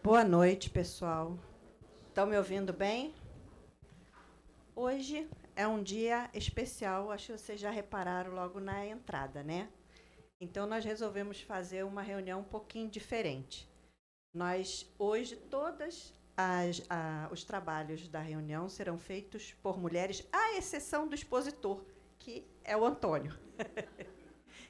Boa noite, pessoal. Estão me ouvindo bem? Hoje é um dia especial, acho que vocês já repararam logo na entrada, né? Então, nós resolvemos fazer uma reunião um pouquinho diferente. Hoje, os trabalhos da reunião serão feitos por mulheres, à exceção do expositor, que é o Antônio.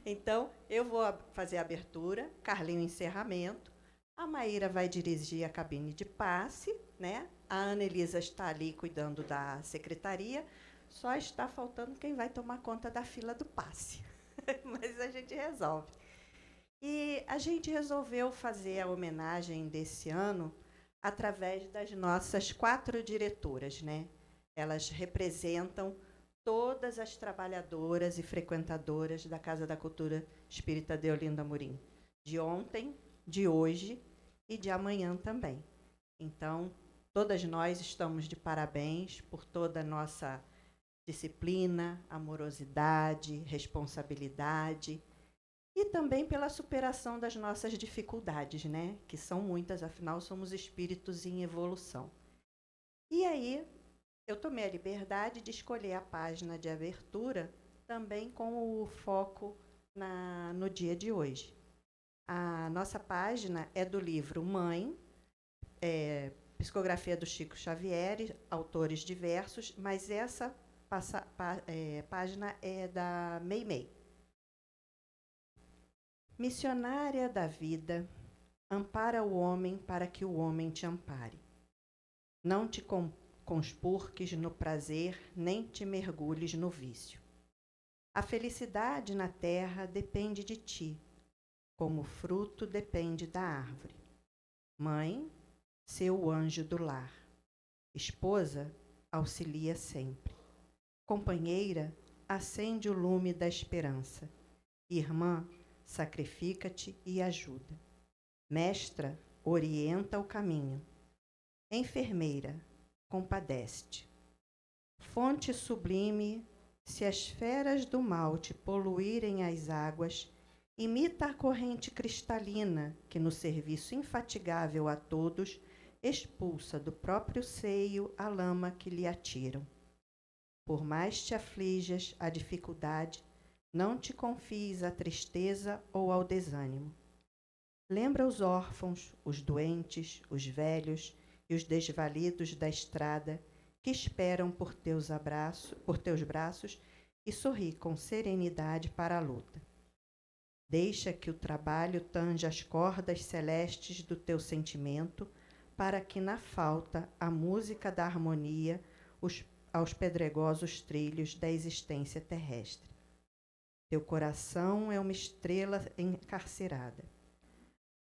Então, eu vou fazer a abertura, Carlinho o encerramento, a Maíra vai dirigir a cabine de passe, né? A Ana Elisa está ali cuidando da secretaria, só está faltando quem vai tomar conta da fila do passe. Mas a gente resolve. E a gente resolveu fazer a homenagem desse ano através das nossas 4 diretoras, né? Elas representam todas as trabalhadoras e frequentadoras da Casa da Cultura Espírita de Olinda Amorim, de ontem, de hoje e de amanhã também. Então, todas nós estamos de parabéns por toda a nossa disciplina, amorosidade, responsabilidade e também pela superação das nossas dificuldades, né? Que são muitas, afinal somos espíritos em evolução. E aí, eu tomei a liberdade de escolher a página de abertura também com o foco no dia de hoje. A nossa página é do livro Mãe, psicografia do Chico Xavier, autores diversos, mas essa página é da Meimei. Missionária da vida, ampara o homem para que o homem te ampare. Não te conspurques no prazer, nem te mergulhes no vício. A felicidade na terra depende de ti, como o fruto depende da árvore. Mãe, seu anjo do lar. Esposa, auxilia sempre. Companheira, acende o lume da esperança. Irmã, sacrifica-te e ajuda. Mestra, orienta o caminho. Enfermeira, compadece-te. Fonte sublime, se as feras do mal te poluírem as águas, imita a corrente cristalina que, no serviço infatigável a todos, expulsa do próprio seio a lama que lhe atiram. Por mais te aflijas a dificuldade, não te confies à tristeza ou ao desânimo. Lembra os órfãos, os doentes, os velhos e os desvalidos da estrada que esperam por teus braços e sorri com serenidade para a luta. Deixa que o trabalho tanja as cordas celestes do teu sentimento, para que na falta a música da harmonia aos pedregosos trilhos da existência terrestre. Teu coração é uma estrela encarcerada.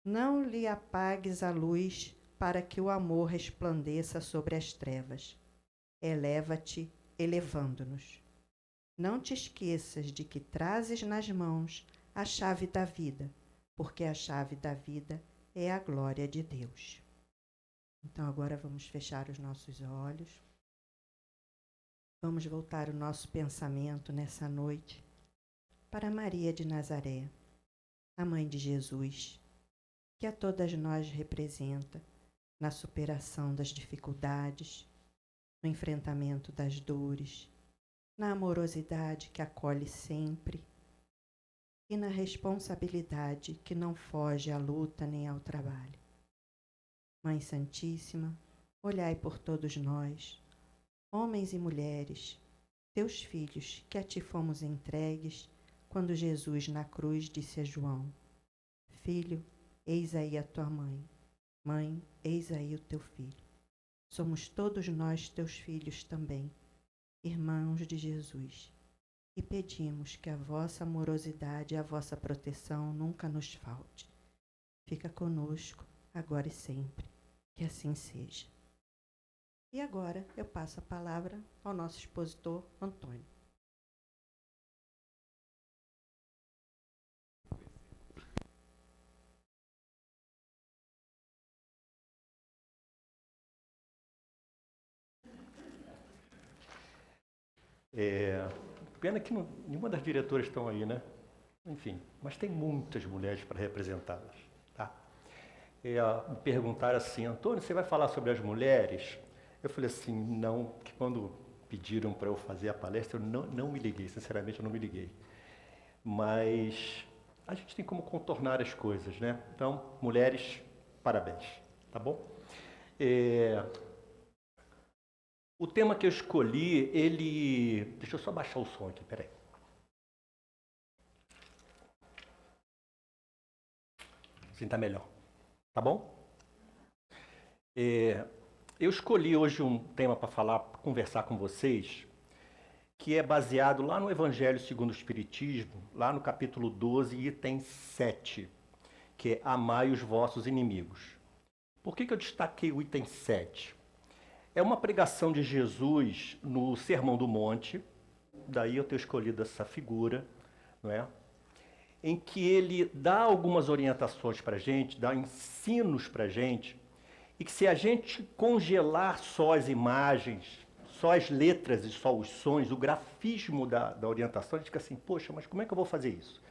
Não lhe apagues a luz para que o amor resplandeça sobre as trevas. Eleva-te, elevando-nos. Não te esqueças de que trazes nas mãos a chave da vida, porque a chave da vida é a glória de Deus. Então agora vamos fechar os nossos olhos. Vamos voltar o nosso pensamento nessa noite para Maria de Nazaré, a mãe de Jesus, que a todas nós representa na superação das dificuldades, no enfrentamento das dores, na amorosidade que acolhe sempre e na responsabilidade que não foge à luta nem ao trabalho. Mãe Santíssima, olhai por todos nós, homens e mulheres, teus filhos que a ti fomos entregues, quando Jesus na cruz disse a João: Filho, eis aí a tua mãe. Mãe, eis aí o teu filho. Somos todos nós teus filhos também, irmãos de Jesus. E pedimos que a vossa amorosidade e a vossa proteção nunca nos falte. Fica conosco, agora e sempre. Que assim seja. E agora eu passo a palavra ao nosso expositor, Antônio. Pena que nenhuma das diretoras estão aí, né? Enfim, mas tem muitas mulheres para representá-las, tá? me perguntaram assim, Antônio, você vai falar sobre as mulheres? Eu falei assim, não, que quando pediram para eu fazer a palestra, eu não me liguei, sinceramente eu não me liguei. Mas a gente tem como contornar as coisas, né? Então, mulheres, parabéns, tá bom? O tema que eu escolhi, deixa eu só baixar o som aqui, peraí. Assim tá melhor, tá bom? Eu escolhi hoje um tema para falar, para conversar com vocês, que é baseado lá no Evangelho segundo o Espiritismo, lá no capítulo 12, item 7, que é amai os vossos inimigos. Por que eu destaquei o item 7? É uma pregação de Jesus no Sermão do Monte, daí eu ter escolhido essa figura, não é? Em que ele dá algumas orientações para a gente, dá ensinos para a gente, e que se a gente congelar só as imagens, só as letras e só os sons, o grafismo da orientação, a gente fica assim, poxa, mas como é que eu vou fazer isso?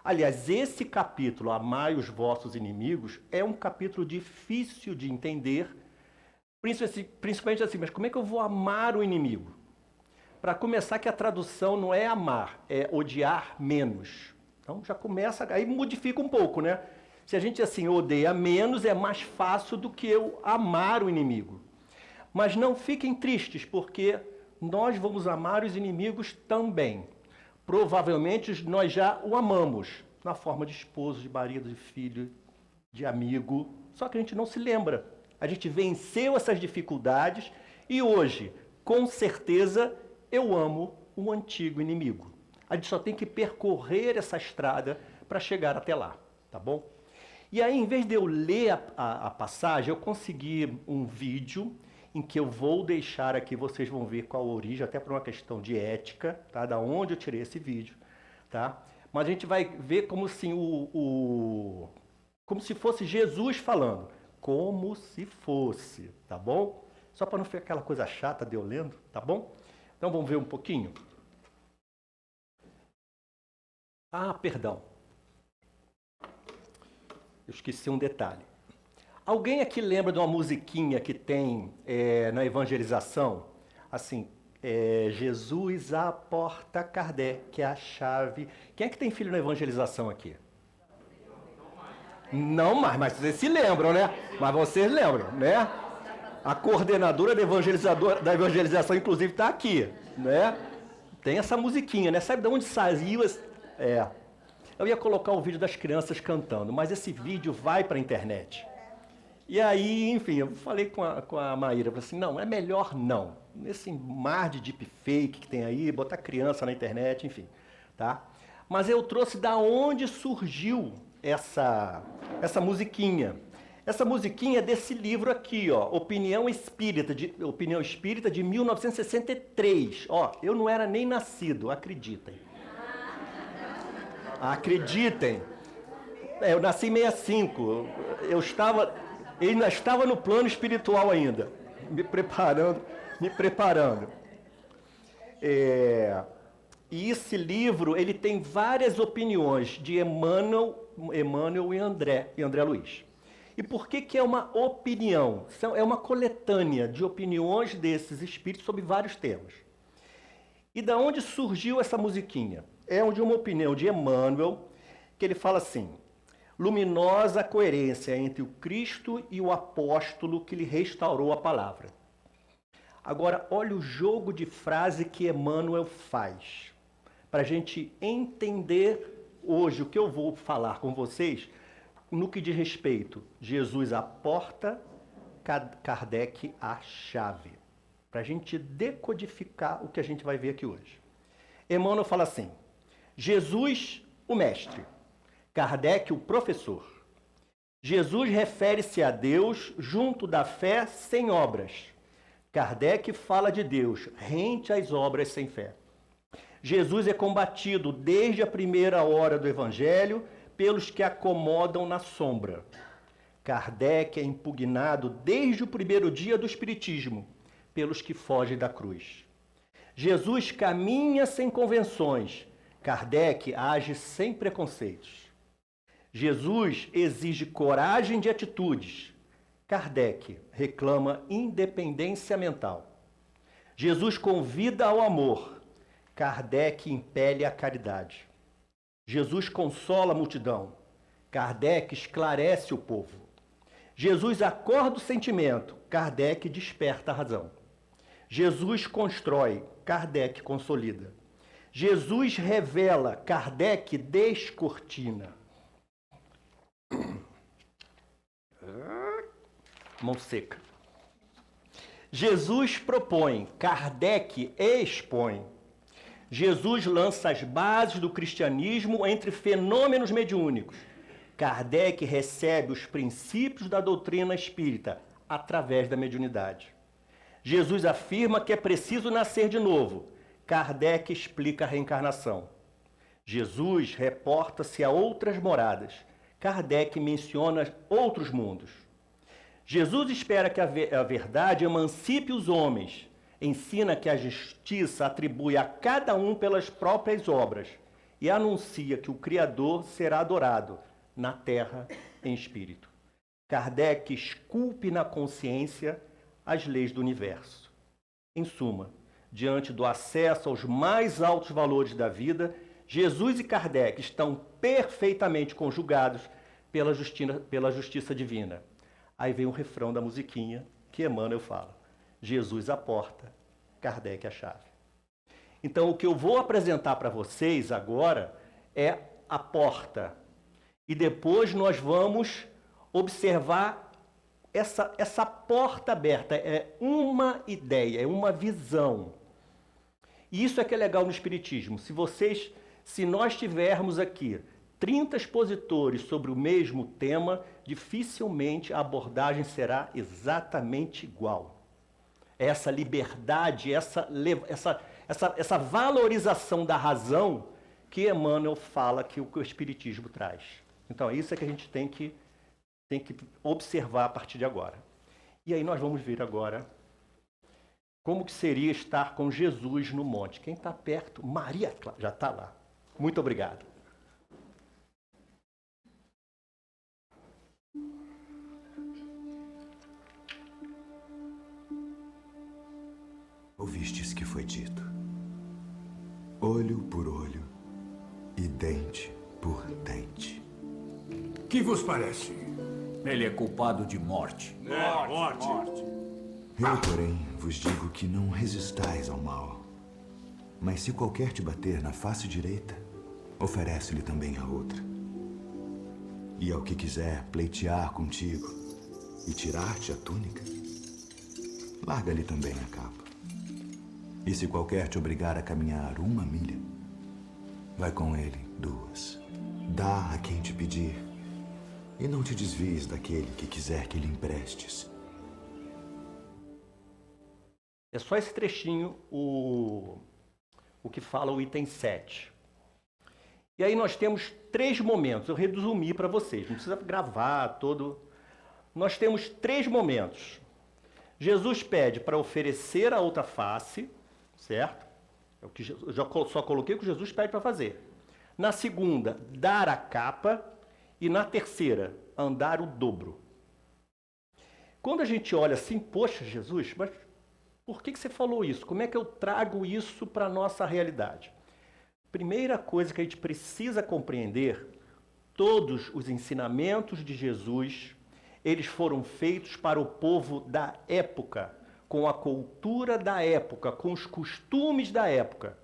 Aliás, esse capítulo, Amai os vossos inimigos, é um capítulo difícil de entender, principalmente assim, mas como é que eu vou amar o inimigo? Para começar, que a tradução não é amar, é odiar menos. Então já começa, aí modifica um pouco, né? Se a gente assim odeia menos, é mais fácil do que eu amar o inimigo. Mas não fiquem tristes, porque nós vamos amar os inimigos também. Provavelmente nós já o amamos, na forma de esposo, de marido, de filho, de amigo. Só que a gente não se lembra. A gente venceu essas dificuldades e hoje, com certeza, eu amo um antigo inimigo. A gente só tem que percorrer essa estrada para chegar até lá, tá bom? E aí, em vez de eu ler a passagem, eu consegui um vídeo em que eu vou deixar aqui, vocês vão ver qual a origem, até por uma questão de ética, tá? Da onde eu tirei esse vídeo, tá? Mas a gente vai ver como assim, como se fosse Jesus falando, como se fosse, tá bom? Só para não ficar aquela coisa chata de eu lendo, tá bom? Então vamos ver um pouquinho. Ah, perdão. Eu esqueci um detalhe. Alguém aqui lembra de uma musiquinha que tem na evangelização? Assim, Jesus a porta, Kardec é a chave. Quem é que tem filho na evangelização aqui? Não mais, mas vocês se lembram, né? Mas vocês lembram, né? A coordenadora da evangelização, inclusive, está aqui, né? Tem essa musiquinha, né? Sabe de onde saiu? Eu ia colocar o vídeo das crianças cantando, mas esse vídeo vai para a internet. E aí, enfim, eu falei com a Maíra, falei assim, não, é melhor não. Nesse mar de deepfake que tem aí, botar criança na internet, enfim, tá? Mas eu trouxe da onde surgiu essa musiquinha. Essa musiquinha é desse livro aqui, ó, Opinião Espírita de 1963. Ó, eu não era nem nascido, acreditem. Acreditem. Eu nasci em 65. Eu ainda estava no plano espiritual ainda, me preparando. E esse livro, ele tem várias opiniões de Emmanuel e André Luiz. E por que é uma opinião? É uma coletânea de opiniões desses espíritos sobre vários temas. E da onde surgiu essa musiquinha? É de uma opinião de Emmanuel, que ele fala assim, luminosa coerência entre o Cristo e o apóstolo que lhe restaurou a palavra. Agora, olha o jogo de frase que Emmanuel faz, para a gente entender hoje o que eu vou falar com vocês, no que diz respeito, Jesus a porta, Kardec a chave, para a gente decodificar o que a gente vai ver aqui hoje. Emmanuel fala assim, Jesus, o mestre, Kardec, o professor. Jesus refere-se a Deus junto da fé sem obras. Kardec fala de Deus rente às obras sem fé. Jesus é combatido desde a primeira hora do Evangelho pelos que acomodam na sombra. Kardec é impugnado desde o primeiro dia do Espiritismo pelos que fogem da cruz. Jesus caminha sem convenções. Kardec age sem preconceitos. Jesus exige coragem de atitudes. Kardec reclama independência mental. Jesus convida ao amor. Kardec impele a caridade. Jesus consola a multidão. Kardec esclarece o povo. Jesus acorda o sentimento. Kardec desperta a razão. Jesus constrói. Kardec consolida. Jesus revela. Kardec descortina. Mão seca. Jesus propõe. Kardec expõe. Jesus lança as bases do cristianismo entre fenômenos mediúnicos. Kardec recebe os princípios da doutrina espírita através da mediunidade. Jesus afirma que é preciso nascer de novo. Kardec explica a reencarnação. Jesus reporta-se a outras moradas. Kardec menciona outros mundos. Jesus espera que a verdade emancipe os homens. Ensina que a justiça atribui a cada um pelas próprias obras e anuncia que o Criador será adorado na terra em espírito. Kardec esculpe na consciência as leis do universo. Em suma, diante do acesso aos mais altos valores da vida, Jesus e Kardec estão perfeitamente conjugados pela justiça divina. Aí vem o refrão da musiquinha que Emmanuel fala. Jesus a porta, Kardec a chave. Então, o que eu vou apresentar para vocês agora é a porta. E depois nós vamos observar essa porta aberta. É uma ideia, é uma visão. E isso é que é legal no Espiritismo. Se nós tivermos aqui 30 expositores sobre o mesmo tema, dificilmente a abordagem será exatamente igual. Essa liberdade, essa valorização da razão que Emmanuel fala que o Espiritismo traz. Então, é isso que a gente tem que observar a partir de agora. E aí nós vamos ver agora como que seria estar com Jesus no monte. Quem está perto? Maria Clara, já está lá. Muito obrigado. Ouvistes que foi dito: olho por olho e dente por dente. Que vos parece? Ele é culpado de morte. Morte. Eu, porém, vos digo que não resistais ao mal. Mas se qualquer te bater na face direita, oferece-lhe também a outra. E ao que quiser pleitear contigo e tirar-te a túnica, larga-lhe também a capa. E se qualquer te obrigar a caminhar 1 milha, vai com ele 2. Dá a quem te pedir, e não te desvies daquele que quiser que lhe emprestes. É só esse trechinho o que fala o item 7. E aí nós temos 3 momentos, eu resumi para vocês, não precisa gravar todo. Nós temos 3 momentos. Jesus pede para oferecer a outra face, certo? É o que eu já só coloquei o que Jesus pede para fazer. Na segunda, dar a capa. E na terceira, andar o dobro. Quando a gente olha assim, poxa, Jesus, mas por que você falou isso? Como é que eu trago isso para a nossa realidade? Primeira coisa que a gente precisa compreender, todos os ensinamentos de Jesus, eles foram feitos para o povo da época, com a cultura da época, com os costumes da época,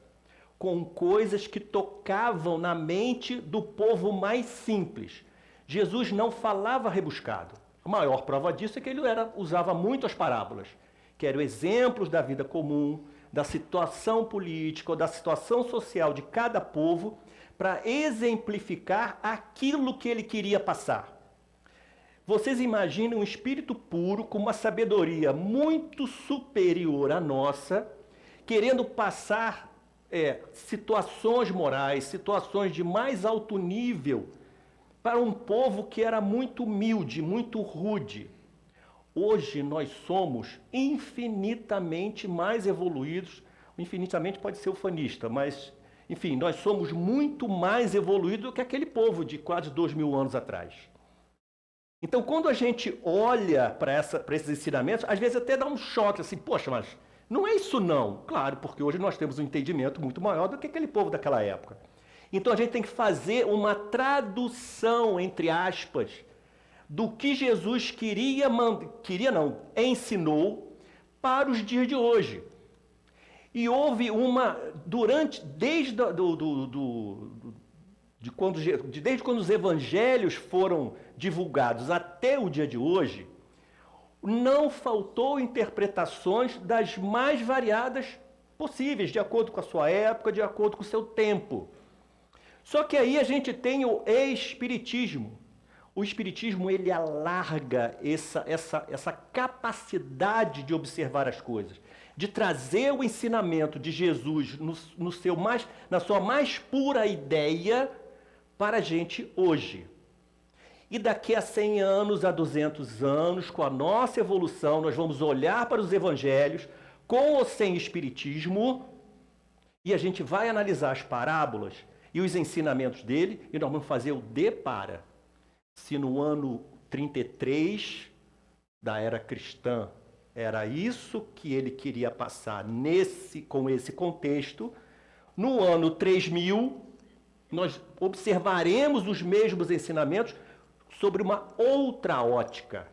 com coisas que tocavam na mente do povo mais simples. Jesus não falava rebuscado. A maior prova disso é que ele usava muito as parábolas, que eram exemplos da vida comum, da situação política ou da situação social de cada povo, para exemplificar aquilo que ele queria passar. Vocês imaginem um espírito puro com uma sabedoria muito superior à nossa, querendo passar situações morais, situações de mais alto nível para um povo que era muito humilde, muito rude. Hoje nós somos infinitamente mais evoluídos. Infinitamente pode ser ufanista, mas Enfim, nós somos muito mais evoluídos do que aquele povo de quase 2000 anos atrás. Então, quando a gente olha para esses ensinamentos, às vezes até dá um choque, assim, poxa, mas não é isso não. Claro, porque hoje nós temos um entendimento muito maior do que aquele povo daquela época. Então, a gente tem que fazer uma tradução, entre aspas, do que Jesus ensinou para os dias de hoje. E houve desde quando os evangelhos foram divulgados até o dia de hoje, não faltou interpretações das mais variadas possíveis, de acordo com a sua época, de acordo com o seu tempo. Só que aí a gente tem o espiritismo. O espiritismo, ele alarga essa capacidade de observar as coisas, de trazer o ensinamento de Jesus na sua mais pura ideia para a gente hoje. E daqui a 100 anos, a 200 anos, com a nossa evolução, nós vamos olhar para os evangelhos, com ou sem espiritismo, e a gente vai analisar as parábolas e os ensinamentos dele, e nós vamos fazer o depara. Se no ano 33 da era cristã era isso que ele queria passar com esse contexto, no ano 3000 nós observaremos os mesmos ensinamentos sobre uma outra ótica.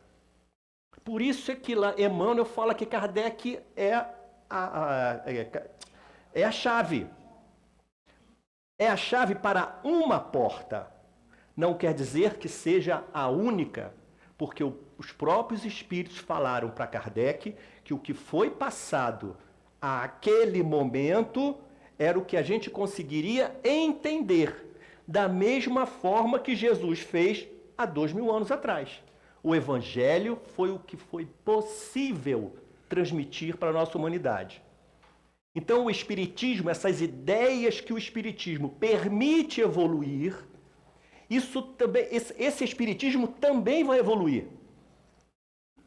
Por isso é que lá Emmanuel fala que Kardec é a chave. É a chave para uma porta. Não quer dizer que seja a única, porque os próprios espíritos falaram para Kardec que o que foi passado àquele momento era o que a gente conseguiria entender, da mesma forma que Jesus fez há 2000 anos atrás. O Evangelho foi o que foi possível transmitir para a nossa humanidade. Então o Espiritismo, essas ideias que o Espiritismo permite evoluir, esse Espiritismo também vai evoluir.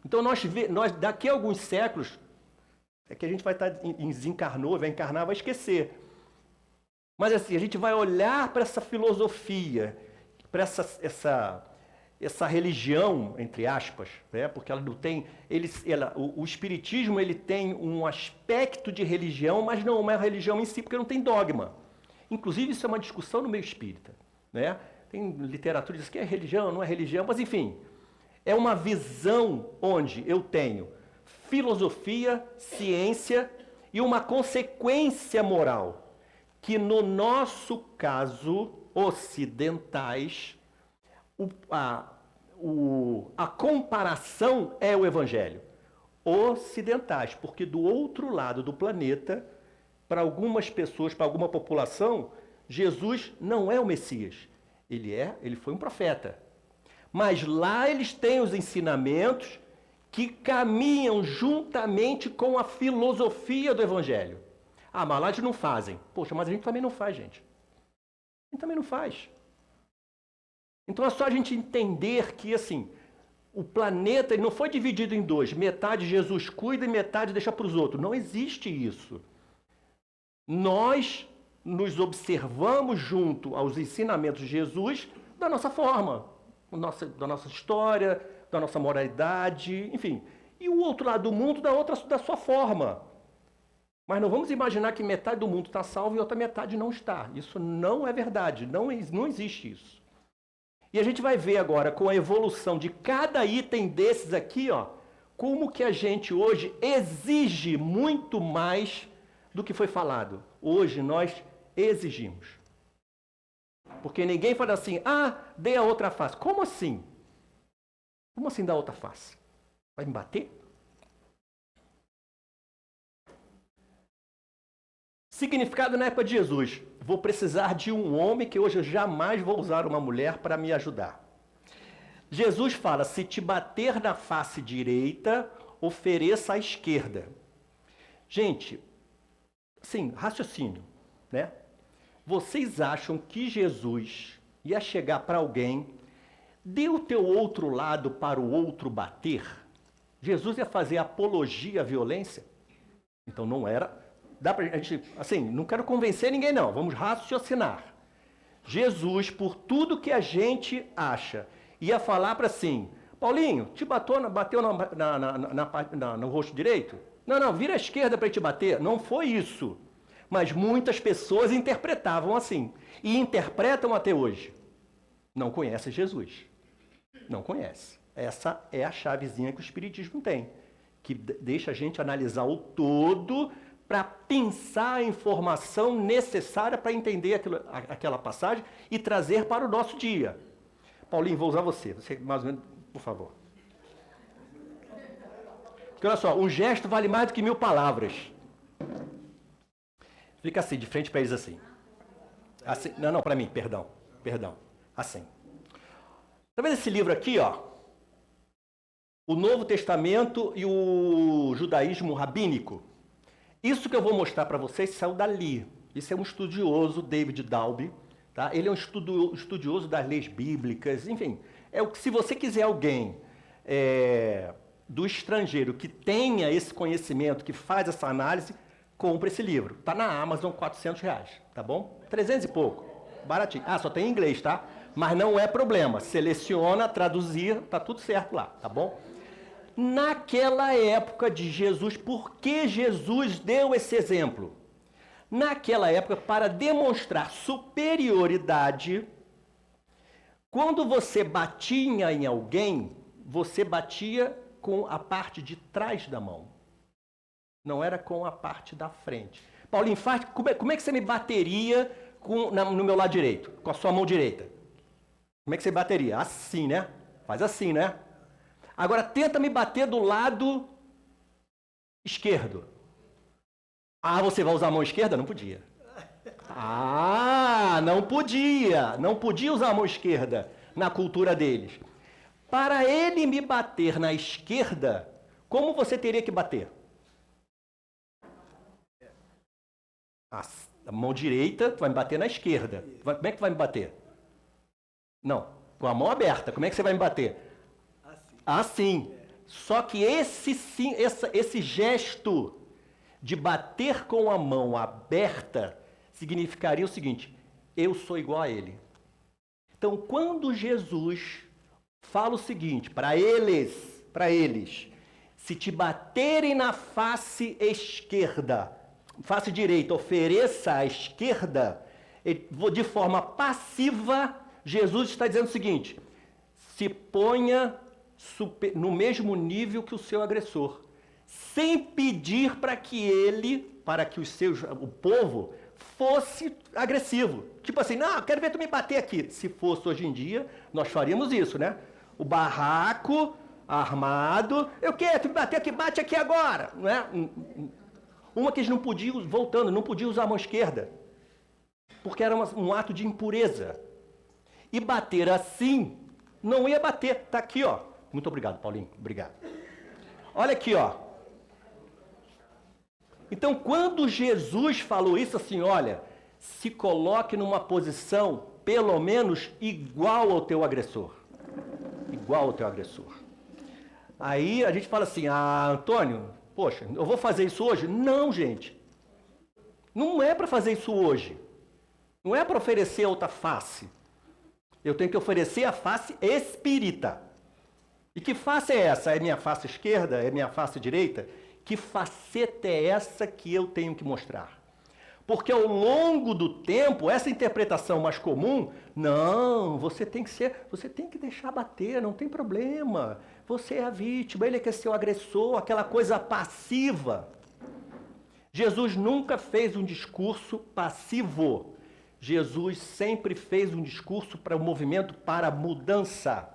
Então nós daqui a alguns séculos, é que a gente vai estar desencarnou, vai encarnar, vai esquecer. Mas assim, a gente vai olhar para essa filosofia, para essa religião, entre aspas, né? Porque ela não tem, o Espiritismo ele tem um aspecto de religião, mas não é uma religião em si, porque não tem dogma. Inclusive isso é uma discussão no meio espírita, né? Tem literatura que diz que é religião, não é religião, mas enfim, é uma visão onde eu tenho filosofia, ciência e uma consequência moral, que no nosso caso, ocidentais, a comparação é o Evangelho. Ocidentais, porque do outro lado do planeta, para algumas pessoas, para alguma população, Jesus não é o Messias. Ele foi um profeta. Mas lá eles têm os ensinamentos que caminham juntamente com a filosofia do Evangelho. Ah, mas lá eles não fazem. Poxa, mas a gente também não faz, gente. A gente também não faz. Então é só a gente entender que, assim, o planeta ele não foi dividido em dois. Metade Jesus cuida e metade deixa para os outros. Não existe isso. Nós nos observamos junto aos ensinamentos de Jesus da nossa forma, da nossa história, da nossa moralidade, enfim. E o outro lado do mundo da sua forma. Mas não vamos imaginar que metade do mundo está salvo e outra metade não está. Isso não é verdade, não existe isso. E a gente vai ver agora, com a evolução de cada item desses aqui, ó, como que a gente hoje exige muito mais do que foi falado. Hoje nós exigimos. Porque ninguém fala assim, dê a outra face. Como assim? Como assim dar a outra face? Vai me bater? Significado na época de Jesus. Vou precisar de um homem que hoje eu jamais vou usar uma mulher para me ajudar. Jesus fala, se te bater na face direita, ofereça a esquerda. Gente, assim, raciocínio, né? Vocês acham que Jesus ia chegar para alguém, dê o teu outro lado para o outro bater? Jesus ia fazer apologia à violência? Então não era dá pra gente, assim, não quero convencer ninguém não, vamos raciocinar. Jesus, por tudo que a gente acha, ia falar para assim, Paulinho, te bateu no rosto direito? Não, vira à esquerda para te bater. Não foi isso. Mas muitas pessoas interpretavam assim. E interpretam até hoje. Não conhece Jesus. Não conhece. Essa é a chavezinha que o Espiritismo tem. Que deixa a gente analisar o todo para pensar a informação necessária para entender aquela passagem e trazer para o nosso dia. Paulinho, vou usar você. Você mais ou menos, por favor. Porque olha só, um gesto vale mais do que 1000 palavras. Fica assim, de frente para eles assim. Assim, não, para mim, perdão. Assim. Tá vendo esse livro aqui, ó? O Novo Testamento e o judaísmo rabínico. Isso que eu vou mostrar para vocês saiu dali. Isso é um estudioso, David Dalby. Tá? Ele é um estudioso das leis bíblicas, enfim. Se você quiser alguém do estrangeiro que tenha esse conhecimento, que faz essa análise, compre esse livro. Está na Amazon, R$400, tá bom? 300 e pouco, baratinho. Ah, só tem em inglês, tá? Mas não é problema. Seleciona, traduzir, tá tudo certo lá, tá bom? Naquela época de Jesus, por que Jesus deu esse exemplo? Naquela época, para demonstrar superioridade, quando você batia em alguém, você batia com a parte de trás da mão. Não era com a parte da frente. Paulinho, como é que você me bateria no meu lado direito? Com a sua mão direita? Como é que você bateria? Assim, né? Faz assim, né? Agora tenta me bater do lado esquerdo. Ah, você vai usar a mão esquerda? Não podia. Ah, não podia. Não podia usar a mão esquerda na cultura deles. Para ele me bater na esquerda, como você teria que bater? A mão direita, tu vai me bater na esquerda. Como é que tu vai me bater? Não, com a mão aberta. Como é que você vai me bater? Assim. Só que esse gesto de bater com a mão aberta significaria o seguinte: eu sou igual a ele. Então, quando Jesus fala o seguinte para eles, se te baterem na face esquerda, face direita, ofereça à esquerda, de forma passiva, Jesus está dizendo o seguinte: se ponha no mesmo nível que o seu agressor, sem pedir para que o povo fosse agressivo. Tipo assim, não, quero ver tu me bater aqui. Se fosse hoje em dia, nós faríamos isso, né? O barraco armado, eu quero, tu me bater aqui, bate aqui agora, não é? Uma que eles não podiam, voltando, não podiam usar a mão esquerda, porque era um ato de impureza. E bater assim, não ia bater. Tá aqui, ó. Muito obrigado, Paulinho. Obrigado. Olha aqui, ó. Então, quando Jesus falou isso assim, olha, se coloque numa posição, pelo menos, igual ao teu agressor. Igual ao teu agressor. Aí a gente fala assim, Antônio, poxa, eu vou fazer isso hoje? Não, gente. Não é para fazer isso hoje. Não é para oferecer outra face. Eu tenho que oferecer a face espírita. E que face é essa? É minha face esquerda? É minha face direita? Que faceta é essa que eu tenho que mostrar? Porque ao longo do tempo, essa interpretação mais comum, não, você tem que deixar bater, não tem problema. Você é a vítima, ele é que é seu agressor, aquela coisa passiva. Jesus nunca fez um discurso passivo. Jesus sempre fez um discurso para o movimento, para a mudança.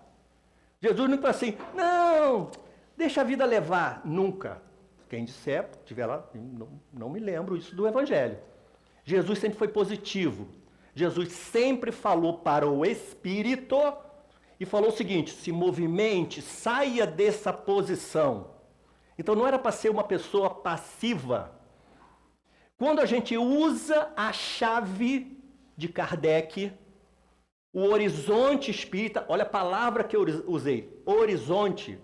Jesus nunca assim, não, deixa a vida levar, nunca. Quem disser, tiver lá, não me lembro isso do Evangelho. Jesus sempre foi positivo. Jesus sempre falou para o Espírito e falou o seguinte, se movimente, saia dessa posição. Então não era para ser uma pessoa passiva. Quando a gente usa a chave de Kardec, o horizonte espírita, olha a palavra que eu usei, horizonte,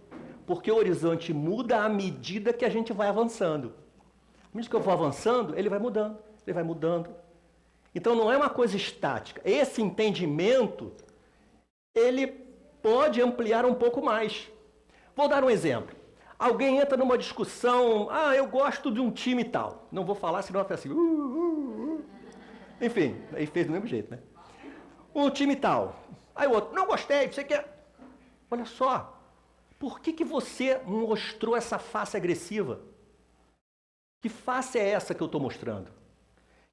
porque o horizonte muda à medida que a gente vai avançando. À medida que eu vou avançando, ele vai mudando, ele vai mudando. Então não é uma coisa estática. Esse entendimento, ele pode ampliar um pouco mais. Vou dar um exemplo. Alguém entra numa discussão, eu gosto de um time tal. Não vou falar, senão vai ficar assim. Enfim, aí fez do mesmo jeito, né? Um time tal. Aí o outro, não gostei, você quer... Olha só, por que você mostrou essa face agressiva? Que face é essa que eu estou mostrando?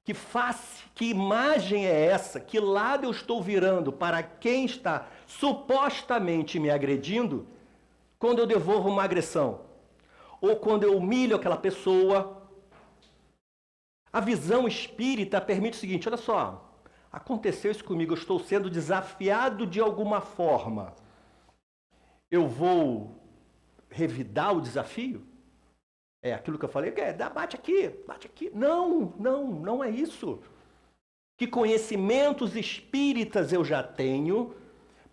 Que face, que imagem é essa? Que lado eu estou virando para quem está supostamente me agredindo quando eu devolvo uma agressão? Ou quando eu humilho aquela pessoa? A visão espírita permite o seguinte, olha só, aconteceu isso comigo, eu estou sendo desafiado de alguma forma. Eu vou revidar o desafio? É aquilo que eu falei, bate aqui, bate aqui. Não é isso. Que conhecimentos espíritas eu já tenho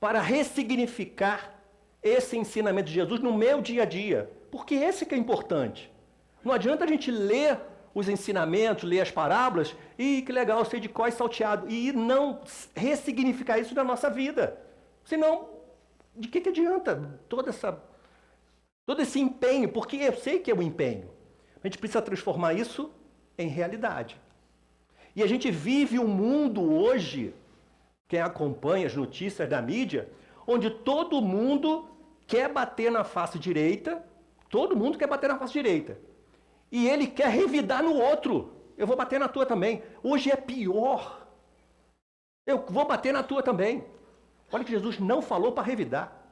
para ressignificar esse ensinamento de Jesus no meu dia a dia. Porque esse que é importante. Não adianta a gente ler os ensinamentos, ler as parábolas, e que legal, eu sei de cor e salteado, e não ressignificar isso na nossa vida. Senão, de que adianta todo esse empenho? Porque eu sei que é um empenho. A gente precisa transformar isso em realidade. E a gente vive um mundo hoje, quem acompanha as notícias da mídia, onde todo mundo quer bater na face direita, todo mundo quer bater na face direita. E ele quer revidar no outro. Eu vou bater na tua também. Hoje é pior. Eu vou bater na tua também. Olha que Jesus não falou para revidar.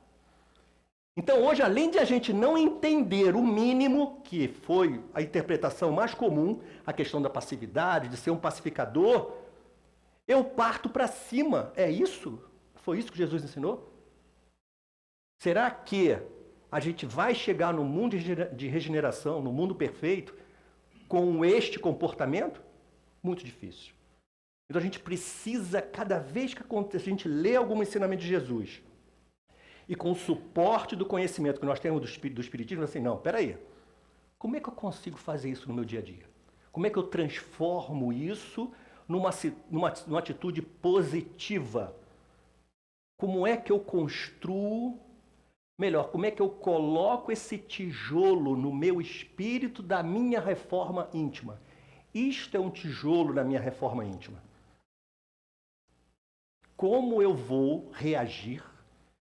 Então hoje, além de a gente não entender o mínimo, que foi a interpretação mais comum, a questão da passividade, de ser um pacificador, eu parto para cima. É isso? Foi isso que Jesus ensinou? Será que a gente vai chegar no mundo de regeneração, no mundo perfeito, com este comportamento? Muito difícil. Então a gente precisa, cada vez que a gente lê algum ensinamento de Jesus, e com o suporte do conhecimento que nós temos do Espiritismo, assim, não, peraí, como é que eu consigo fazer isso no meu dia a dia? Como é que eu transformo isso numa atitude positiva? Como é que eu construo, melhor, como é que eu coloco esse tijolo no meu espírito da minha reforma íntima? Isto é um tijolo na minha reforma íntima. Como eu vou reagir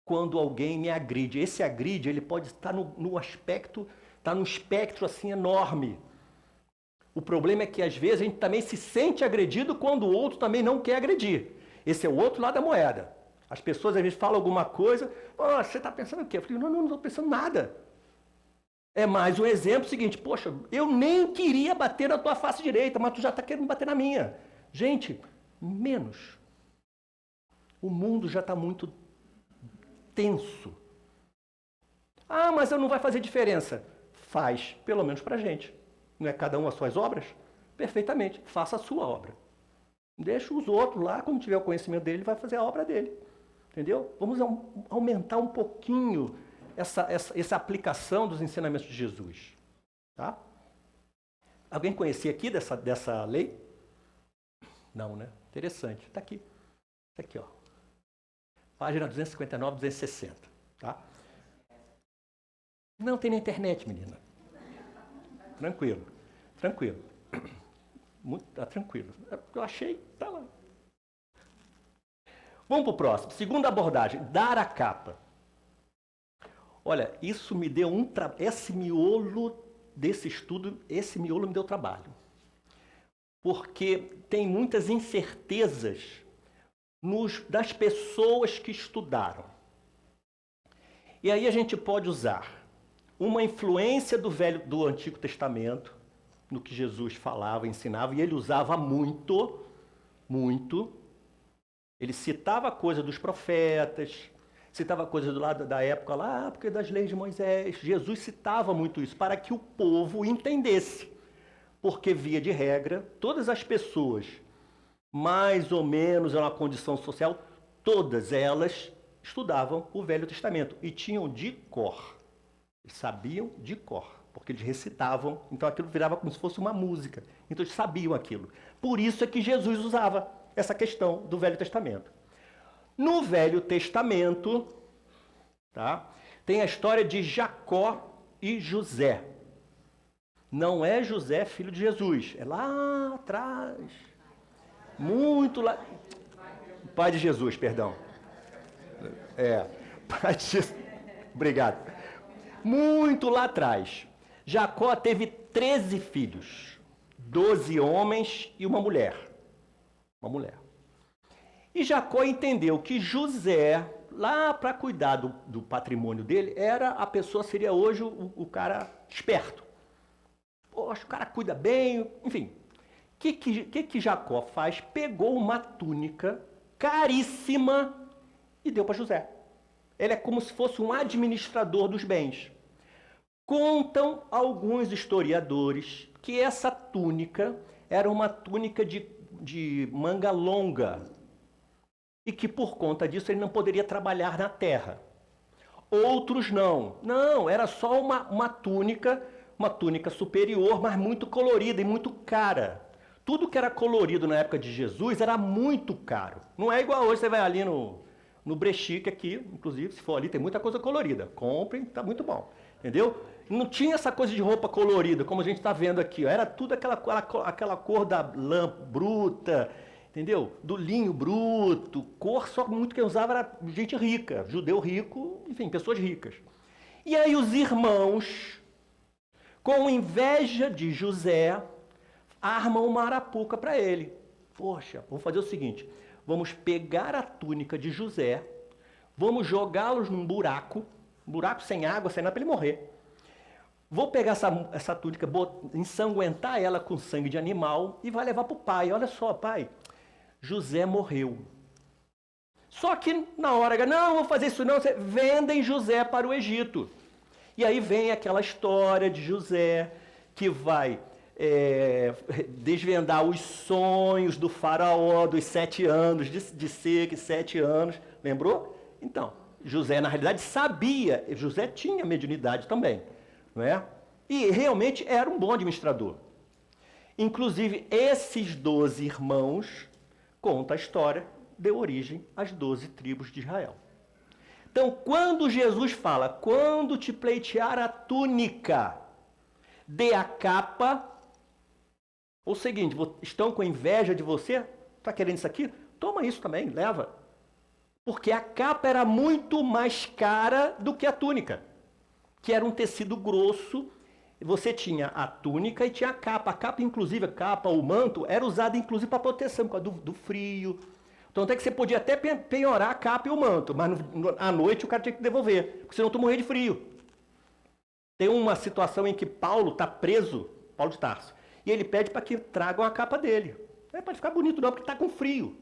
quando alguém me agride? Esse agride, ele pode estar no aspecto, está num espectro assim enorme. O problema é que às vezes a gente também se sente agredido quando o outro também não quer agredir. Esse é o outro lado da moeda. As pessoas às vezes falam alguma coisa, você está pensando o quê? Eu falei, não estou pensando nada. É mais um exemplo seguinte, poxa, eu nem queria bater na tua face direita, mas tu já está querendo bater na minha. Gente, menos. O mundo já está muito tenso. Mas não vai fazer diferença. Faz, pelo menos para a gente. Não é cada um as suas obras? Perfeitamente, faça a sua obra. Deixa os outros lá, quando tiver o conhecimento dele, ele vai fazer a obra dele. Entendeu? Vamos aumentar um pouquinho essa aplicação dos ensinamentos de Jesus. Tá? Alguém conhecia aqui dessa lei? Não, né? Interessante. Está aqui. Está aqui, ó. Página 259, 260. Tá? Não, tem na internet, menina. Tranquilo. Tá tranquilo. Eu achei, tá lá. Vamos para o próximo. Segunda abordagem, dar a capa. Olha, isso me deu esse miolo desse estudo, esse miolo me deu trabalho. Porque tem muitas incertezas das pessoas que estudaram. E aí a gente pode usar uma influência do Antigo Testamento, no que Jesus falava, ensinava, e ele usava muito. Ele citava coisa dos profetas, citava coisa do lado da época lá, porque das leis de Moisés. Jesus citava muito isso para que o povo entendesse. Porque, via de regra, todas as pessoas, mais ou menos em uma condição social, todas elas estudavam o Velho Testamento e tinham de cor. Eles sabiam de cor. porque eles recitavam, então aquilo virava como se fosse uma música. Então eles sabiam aquilo. Por isso é que Jesus usava essa questão do Velho Testamento. No Velho Testamento, tá, tem a história de Jacó e José. Não é José, filho de Jesus, é lá atrás. Muito lá. Pai de Jesus, perdão. Pai de Jesus. Obrigado. Muito lá atrás. Jacó teve 13 filhos, 12 homens e uma mulher. Uma mulher. E Jacó entendeu que José, lá para cuidar do patrimônio dele, seria hoje o cara esperto. Poxa, o cara cuida bem, enfim. O que Jacó faz? Pegou uma túnica caríssima e deu para José. Ele é como se fosse um administrador dos bens. Contam alguns historiadores que essa túnica era uma túnica de manga longa e que por conta disso ele não poderia trabalhar na terra. Outros não. Não, era só uma túnica superior, mas muito colorida e muito cara. Tudo que era colorido na época de Jesus era muito caro. Não é igual hoje, você vai ali no Brechique aqui, inclusive, se for ali, tem muita coisa colorida. Comprem, tá muito bom. Entendeu? Não tinha essa coisa de roupa colorida, como a gente está vendo aqui. Era tudo aquela cor da lã bruta, entendeu? Do linho bruto, cor só muito que usava era gente rica, judeu rico, enfim, pessoas ricas. E aí os irmãos, com inveja de José, armam uma arapuca para ele. Poxa, vamos fazer o seguinte, vamos pegar a túnica de José, vamos jogá-los num buraco sem água, sem nada, para ele morrer. Vou pegar essa túnica, ensanguentar ela com sangue de animal e vai levar para o pai. Olha só, pai, José morreu. Só que na hora, não vou fazer isso não, vendem José para o Egito. E aí vem aquela história de José que vai desvendar os sonhos do faraó dos 7 anos, de seca, 7 anos. Lembrou? Então, José, na realidade, sabia. José tinha mediunidade também. Não é? E realmente era um bom administrador. Inclusive, esses 12 irmãos, conta a história, deu origem às 12 tribos de Israel. Então, quando Jesus fala, quando te pleitear a túnica, dê a capa, ou o seguinte, estão com inveja de você? Está querendo isso aqui? Toma isso também, leva. Porque a capa era muito mais cara do que a túnica, que era um tecido grosso. Você tinha a túnica e tinha a capa. A capa, inclusive, o manto, era usada inclusive para proteção, por causa do frio. Então até que você podia até penhorar a capa e o manto, mas à noite o cara tinha que devolver, porque senão tu morria de frio. Tem uma situação em que Paulo está preso, Paulo de Tarso, e ele pede para que tragam a capa dele. Não é para ficar bonito não, porque está com frio.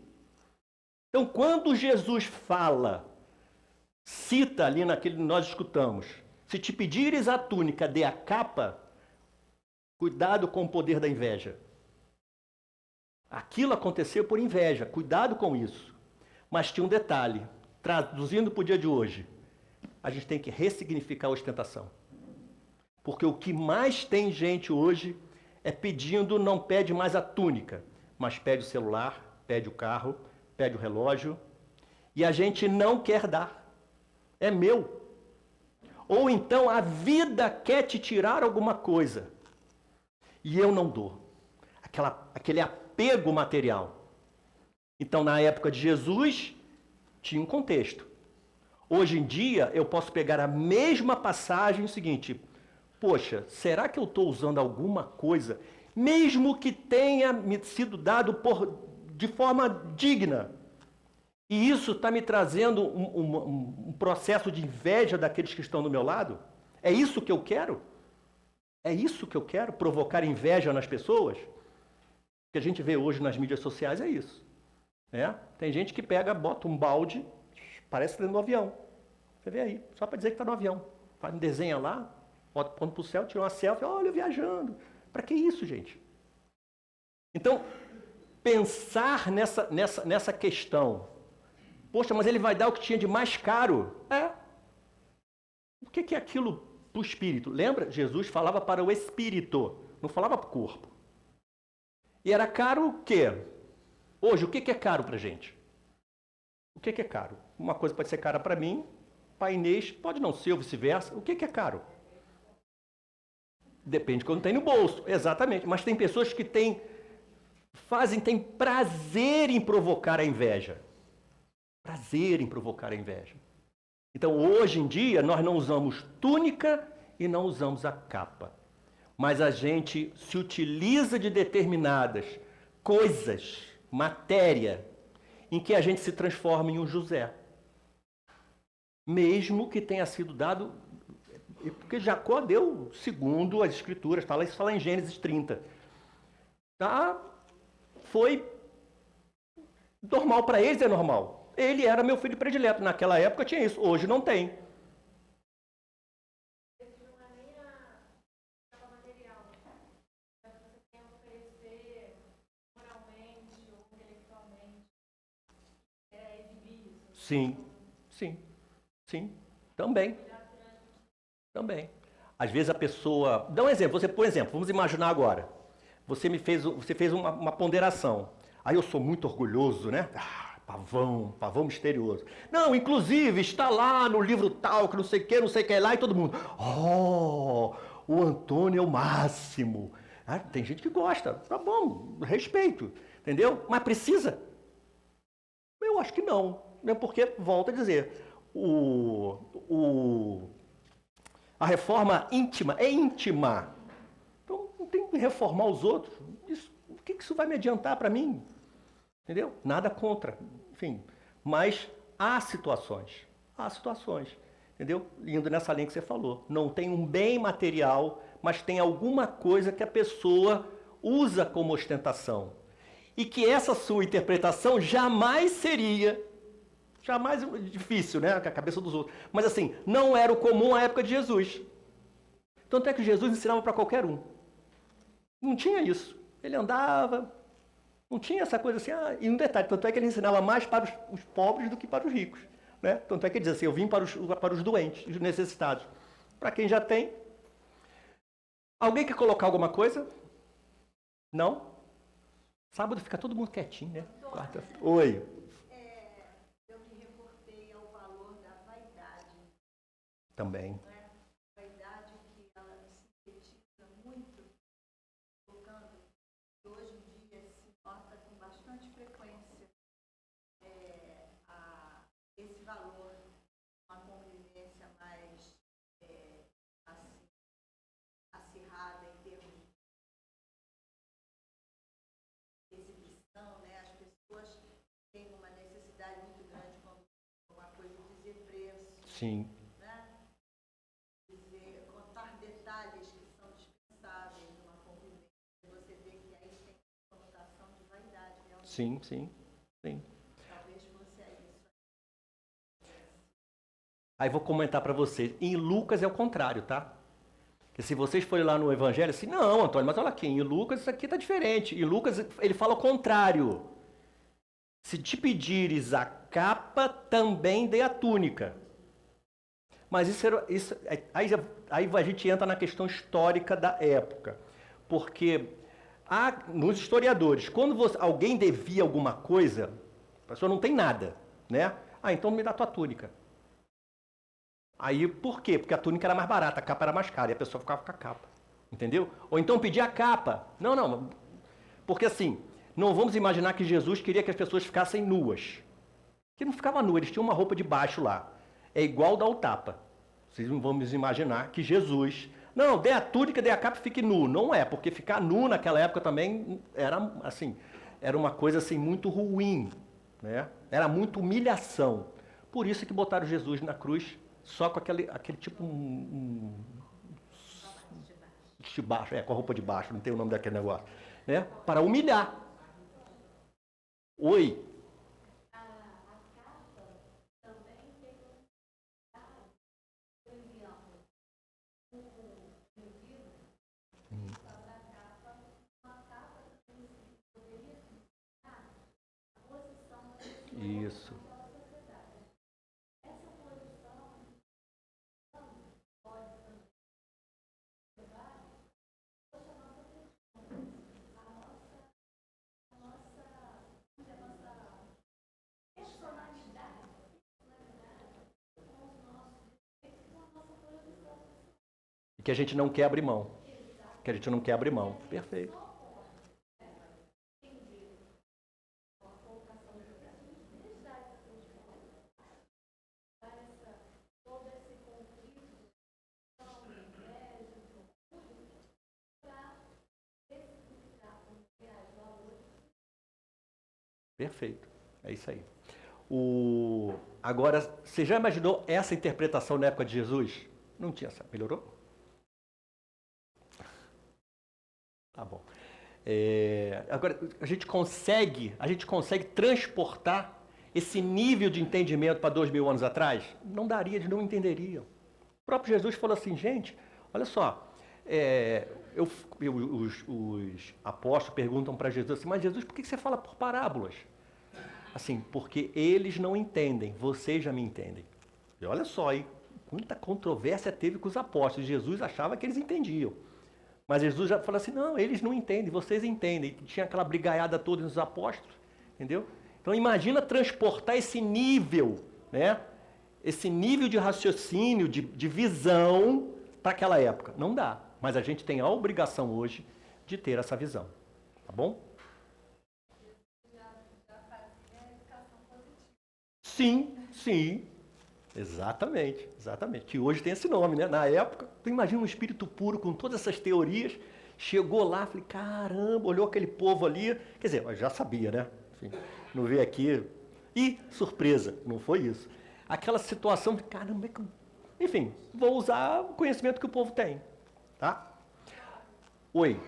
Então quando Jesus fala, cita ali naquele que nós escutamos, se te pedires a túnica, dê a capa, cuidado com o poder da inveja. Aquilo aconteceu por inveja, cuidado com isso. Mas tinha um detalhe, traduzindo para o dia de hoje, a gente tem que ressignificar a ostentação. Porque o que mais tem gente hoje é pedindo, não pede mais a túnica, mas pede o celular, pede o carro, pede o relógio, e a gente não quer dar. É meu. Ou então a vida quer te tirar alguma coisa, e eu não dou. Aquele apego material. Então, na época de Jesus, tinha um contexto. Hoje em dia, eu posso pegar a mesma passagem e o seguinte, poxa, será que eu estou usando alguma coisa, mesmo que tenha me sido dado de forma digna, e isso está me trazendo um processo de inveja daqueles que estão do meu lado? É isso que eu quero? É isso que eu quero? Provocar inveja nas pessoas? O que a gente vê hoje nas mídias sociais é isso. Tem gente que bota um balde, parece que está no avião. Você vê aí, só para dizer que está no avião. Faz um desenho lá, bota ponto para o céu, tira uma selfie, olha eu viajando. Para que isso, gente? Então, pensar nessa questão. Poxa, mas ele vai dar o que tinha de mais caro. O que é aquilo para o espírito. Lembra? Jesus falava para o espírito, não falava para o corpo. E era caro o quê? Hoje, o que é caro para a gente? O que é caro? Uma coisa pode ser cara para mim, para Inês pode não ser, ou vice-versa. O que é caro? Depende de quando tem no bolso, exatamente. Mas tem pessoas que têm prazer em provocar a inveja. Prazer em provocar a inveja. Então, hoje em dia, nós não usamos túnica e não usamos a capa. Mas a gente se utiliza de determinadas coisas, matéria, em que a gente se transforma em um José. Mesmo que tenha sido dado... Porque Jacó deu, segundo as escrituras, isso fala em Gênesis 30. Tá? Foi normal para eles, é normal. Ele era meu filho predileto. Naquela época tinha isso, hoje não tem. Sim, sim, sim, também. Também. Às vezes a pessoa... Dá um exemplo, por exemplo, vamos imaginar agora. Você fez uma ponderação. Aí eu sou muito orgulhoso, né? Pavão misterioso. Não, inclusive está lá no livro tal, que não sei o que lá, e todo mundo... Oh, o Antônio é o máximo. Ah, tem gente que gosta, tá bom, respeito, entendeu? Mas precisa? Eu acho que não, né? Porque, volto a dizer, a reforma íntima é íntima. Então, não tem que reformar os outros. O que isso vai me adiantar para mim? Entendeu? Nada contra. Enfim, mas há situações. Entendeu? Indo nessa linha que você falou. Não tem um bem material, mas tem alguma coisa que a pessoa usa como ostentação. E que essa sua interpretação jamais seria... Jamais difícil, né? Com a cabeça dos outros. Mas assim, não era o comum à época de Jesus. Tanto é que Jesus ensinava para qualquer um. Não tinha isso. Ele andava, não tinha essa coisa assim. E um detalhe, tanto é que ele ensinava mais para os pobres do que para os ricos. Né? Tanto é que ele diz assim, eu vim para os doentes, os necessitados. Para quem já tem. Alguém quer colocar alguma coisa? Não? Sábado fica todo mundo quietinho, né? Quarta-feira. Oi. Também. A vaidade que ela sintetiza muito, colocando, que hoje em dia se nota com bastante frequência esse valor, uma convivência mais acirrada em termos de exibição, né? As pessoas têm uma necessidade muito grande quando uma coisa dizer preço. Sim. Sim. Talvez fosse isso. Aí vou comentar para vocês. Em Lucas é o contrário, tá? Porque se vocês forem lá no Evangelho, assim, não, Antônio, mas olha aqui, em Lucas isso aqui tá diferente. Em Lucas ele fala o contrário. Se te pedires a capa, também dê a túnica. Mas aí a gente entra na questão histórica da época. Porque... nos historiadores, quando alguém devia alguma coisa, a pessoa não tem nada, né? Então me dá tua túnica. Aí, por quê? Porque a túnica era mais barata, a capa era mais cara, e a pessoa ficava com a capa, entendeu? Ou então pedir a capa. Não, porque assim, não vamos imaginar que Jesus queria que as pessoas ficassem nuas. Porque não ficava nu, eles tinham uma roupa de baixo lá. É igual dar o tapa. Vocês não vão imaginar que Jesus... Não, dê a túnica, dê a capa e fique nu. Não é, porque ficar nu naquela época também era uma coisa assim muito ruim, né? Era muita humilhação. Por isso que botaram Jesus na cruz só com aquele tipo de baixo, com a roupa de baixo, não tem o nome daquele negócio, né? Para humilhar. Oi. Isso. Que a gente não quebre mão. Que a gente não quebre mão. Perfeito. Perfeito. É isso aí. Agora, você já imaginou essa interpretação na época de Jesus? Não tinha essa. Melhorou? Tá bom. Agora, a gente consegue transportar esse nível de entendimento para 2000 anos atrás? Não daria, eles não entenderiam. O próprio Jesus falou assim, gente, olha só, os apóstolos perguntam para Jesus assim, mas Jesus, por que você fala por parábolas? Assim, porque eles não entendem, vocês já me entendem. E olha só, aí, quanta controvérsia teve com os apóstolos. Jesus achava que eles entendiam. Mas Jesus já falou assim, não, eles não entendem, vocês entendem. E tinha aquela brigaiada toda nos apóstolos, entendeu? Então imagina transportar esse nível, né? Esse nível de raciocínio, de visão para aquela época. Não dá, mas a gente tem a obrigação hoje de ter essa visão, tá bom? Sim, sim, exatamente. Que hoje tem esse nome, né? Na época, tu imagina um espírito puro com todas essas teorias, chegou lá, falei, caramba, olhou aquele povo ali, quer dizer, eu já sabia, né? Enfim, não veio aqui, e surpresa, não foi isso. Aquela situação de, caramba, enfim, vou usar o conhecimento que o povo tem, tá? Oi.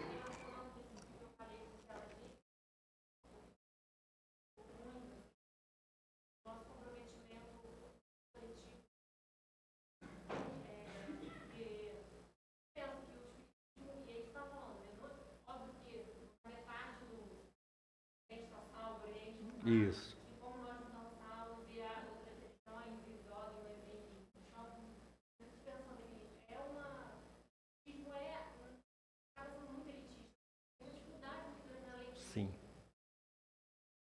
Isso. Como nós não estamos salvos e há outras questões, episódios, pensando que acaba sendo muito elitista. Tem uma dificuldade muito grande na leitura. Sim.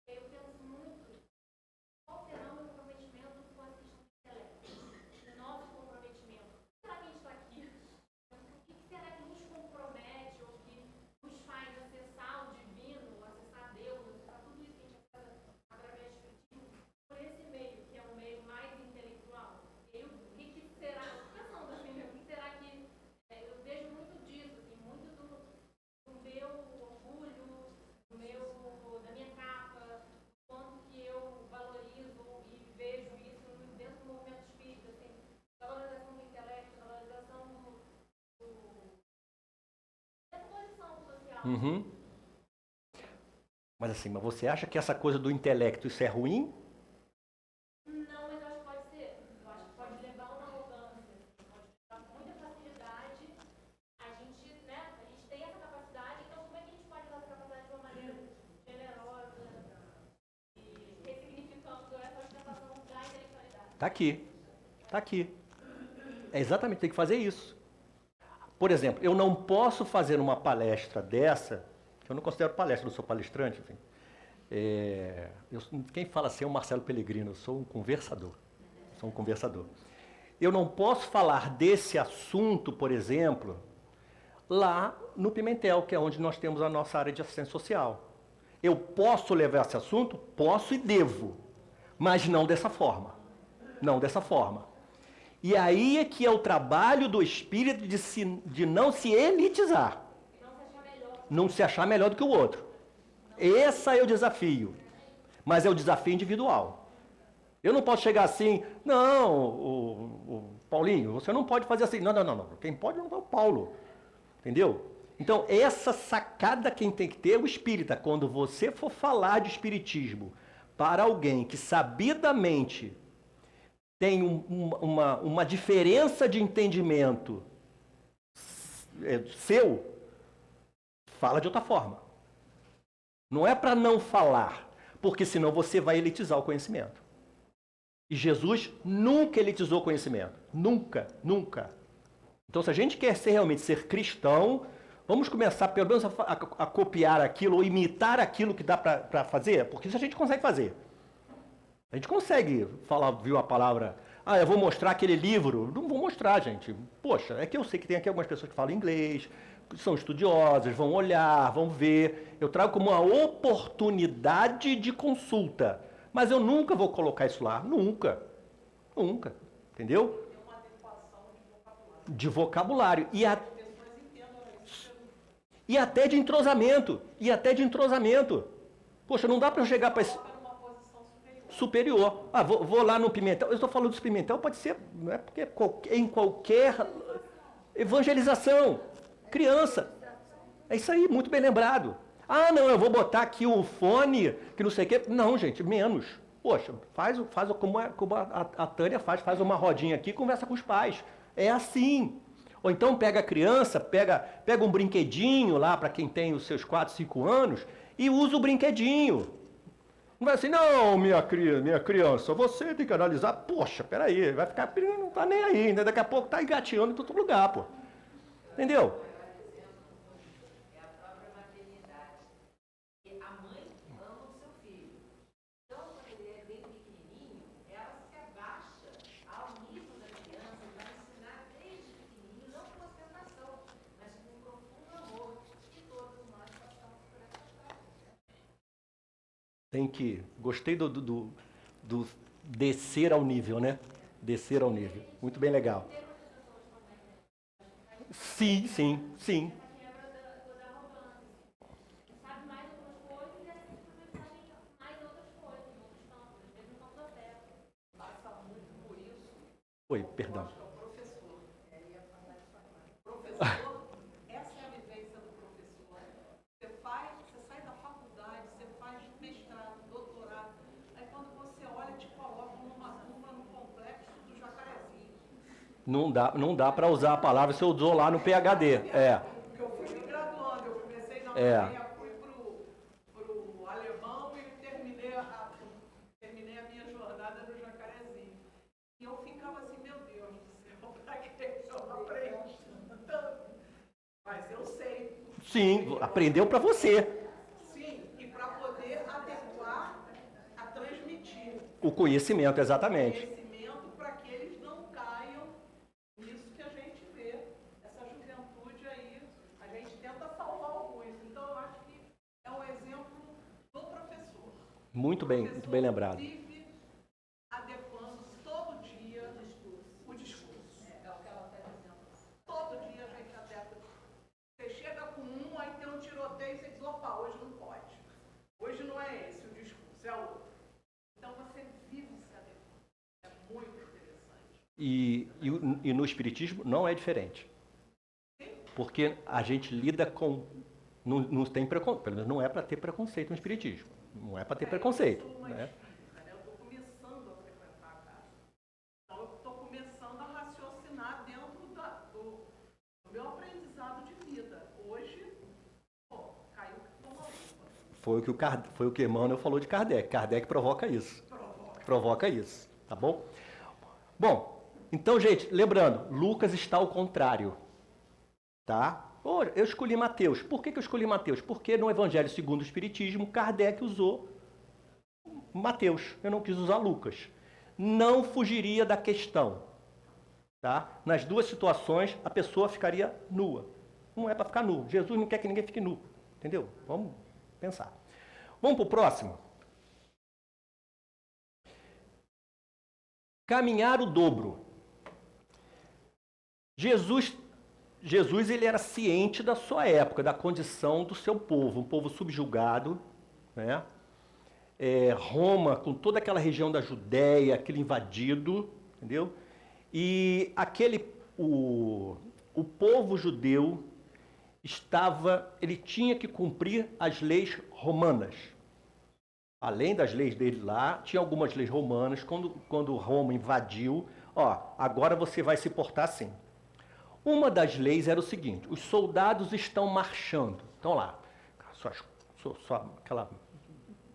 Eu penso muito, qual será o meu comprometimento com a questão do intelecto? O nosso comprometimento. Será que a gente está aqui? O que será que nos compromete ou que nos faz acessar o divino, acessar Deus, acessar tudo isso que a gente através do espiritismo, por esse meio, que é um meio mais intelectual? O que será, pensando assim, o que será que, eu vejo muito disso, assim, muito do meu orgulho, da minha capa, do quanto que eu valorizo e vejo isso dentro do movimento espírita, assim, valorização do intelecto, valorização dessa posição social. Uhum. Mas assim, você acha que essa coisa do intelecto, isso é ruim? Não, mas eu acho que pode ser. Eu acho que pode levar a uma arrogância. Pode levar com muita facilidade. A gente tem essa capacidade, então como é que a gente pode usar essa capacidade de uma maneira generosa e ressignificando essa ostentação da intelectualidade? Tá aqui. É exatamente, tem que fazer isso. Por exemplo, eu não posso fazer uma palestra dessa. Eu não considero palestra, eu sou palestrante, enfim. Quem fala assim é o Marcelo Pellegrino, eu sou um conversador. Eu não posso falar desse assunto, por exemplo, lá no Pimentel, que é onde nós temos a nossa área de assistência social. Eu posso levar esse assunto? Posso e devo, mas não dessa forma. E aí é que é o trabalho do espírito de não se elitizar. Não se achar melhor do que o outro. Esse é o desafio. Mas é o desafio individual. Eu não posso chegar assim, não, o Paulinho, você não pode fazer assim. Não. Quem pode não é o Paulo. Entendeu? Então, essa sacada quem tem que ter é o espírita. Quando você for falar de espiritismo para alguém que sabidamente tem uma diferença de entendimento seu, fala de outra forma. Não é para não falar, porque senão você vai elitizar o conhecimento. E Jesus nunca elitizou o conhecimento. Nunca. Então, se a gente quer realmente ser cristão, vamos começar pelo menos a copiar aquilo ou imitar aquilo que dá para fazer, porque isso a gente consegue fazer. A gente consegue falar, viu a palavra, Ah, eu vou mostrar aquele livro. Não vou mostrar, gente. Poxa, é que eu sei que tem aqui algumas pessoas que falam inglês, que são estudiosas, vão olhar, vão ver. Eu trago como uma oportunidade de consulta. Mas eu nunca vou colocar isso lá. Nunca. Nunca. Entendeu? De vocabulário. E até de entrosamento. E até de entrosamento. Poxa, não dá para eu chegar para esse... superior. Ah, vou lá no Pimentel. Eu estou falando dos Pimentel, pode ser, não é porque em qualquer evangelização. Criança. É isso aí, muito bem lembrado. Ah, não, eu vou botar aqui o fone, que não sei o quê. Não, gente, menos. Poxa, faz como a Tânia faz uma rodinha aqui e conversa com os pais. É assim. Ou então pega a criança, pega um brinquedinho lá para quem tem os seus 4, 5 anos e usa o brinquedinho. Não vai assim, não, minha criança, você tem que analisar. Poxa, peraí, vai ficar, não tá nem aí, né? Daqui a pouco tá engateando em todo lugar, pô. Entendeu? É a própria maternidade. E a mãe ama o seu filho. Então, quando ele é bem pequenininho, ela se abaixa ao nível da criança e vai ensinar desde pequenininho, não com ostentação, mas com um profundo amor. E todos nós passamos por essa fase. Tem que... Gostei do descer ao nível, né? Descer ao nível. Muito bem legal. Sim. Oi, perdão. Essa é a vivência do professor. Você sai da faculdade, você faz mestrado, doutorado, aí quando você olha, te colocam numa turma no complexo do Jacarezinho. Não dá para usar a palavra se eu usou lá no PhD. É. Porque eu fui me graduando, eu comecei na Marinha, fui pro alemão e terminei a minha jornada no Jacarezinho. E eu ficava assim, meu Deus do céu, pra que eu aprendi tanto? Mas eu sei. Sim, aprendeu para você. Sim, e para poder adequar a transmitir O conhecimento, exatamente. conhecimento para que eles não caiam nisso que a gente vê. Essa juventude aí, a gente tenta salvar alguns. Então, eu acho que é um exemplo do professor. Muito bem lembrado. Vive adequando todo dia o discurso. É o que ela está dizendo. Todo dia a gente adequa. Você chega com um, aí tem um tiroteio e você diz, opa, hoje não pode. Hoje não é esse o discurso, é outro. Então você vive se adequando. É muito interessante. E no Espiritismo não é diferente. Porque a gente lida com... Não tem preconceito, pelo menos não é para ter preconceito no Espiritismo. Não é para ter preconceito. Eu sou uma Né? espírita, né? Eu estou começando a frequentar a casa. Então eu estou começando a raciocinar dentro do meu aprendizado de vida. Hoje, caiu que uma luva. Foi o que Emmanuel falou de Kardec. Kardec provoca isso. Provoca isso, tá bom? Bom, então, gente, lembrando, Lucas está ao contrário, tá? Eu escolhi Mateus. Por que eu escolhi Mateus? Porque no Evangelho segundo o Espiritismo, Kardec usou Mateus. Eu não quis usar Lucas. Não fugiria da questão, tá? Nas duas situações, a pessoa ficaria nua. Não é para ficar nu. Jesus não quer que ninguém fique nu, entendeu? Vamos pensar. Vamos para o próximo? Caminhar o dobro. Jesus ele era ciente da sua época, da condição do seu povo, um povo subjugado, né? Roma, com toda aquela região da Judéia, aquele invadido, entendeu? E o povo judeu ele tinha que cumprir as leis romanas. Além das leis dele lá, tinha algumas leis romanas. Quando Roma invadiu, agora você vai se portar assim. Uma das leis era o seguinte: os soldados estão marchando. Estão lá, aquela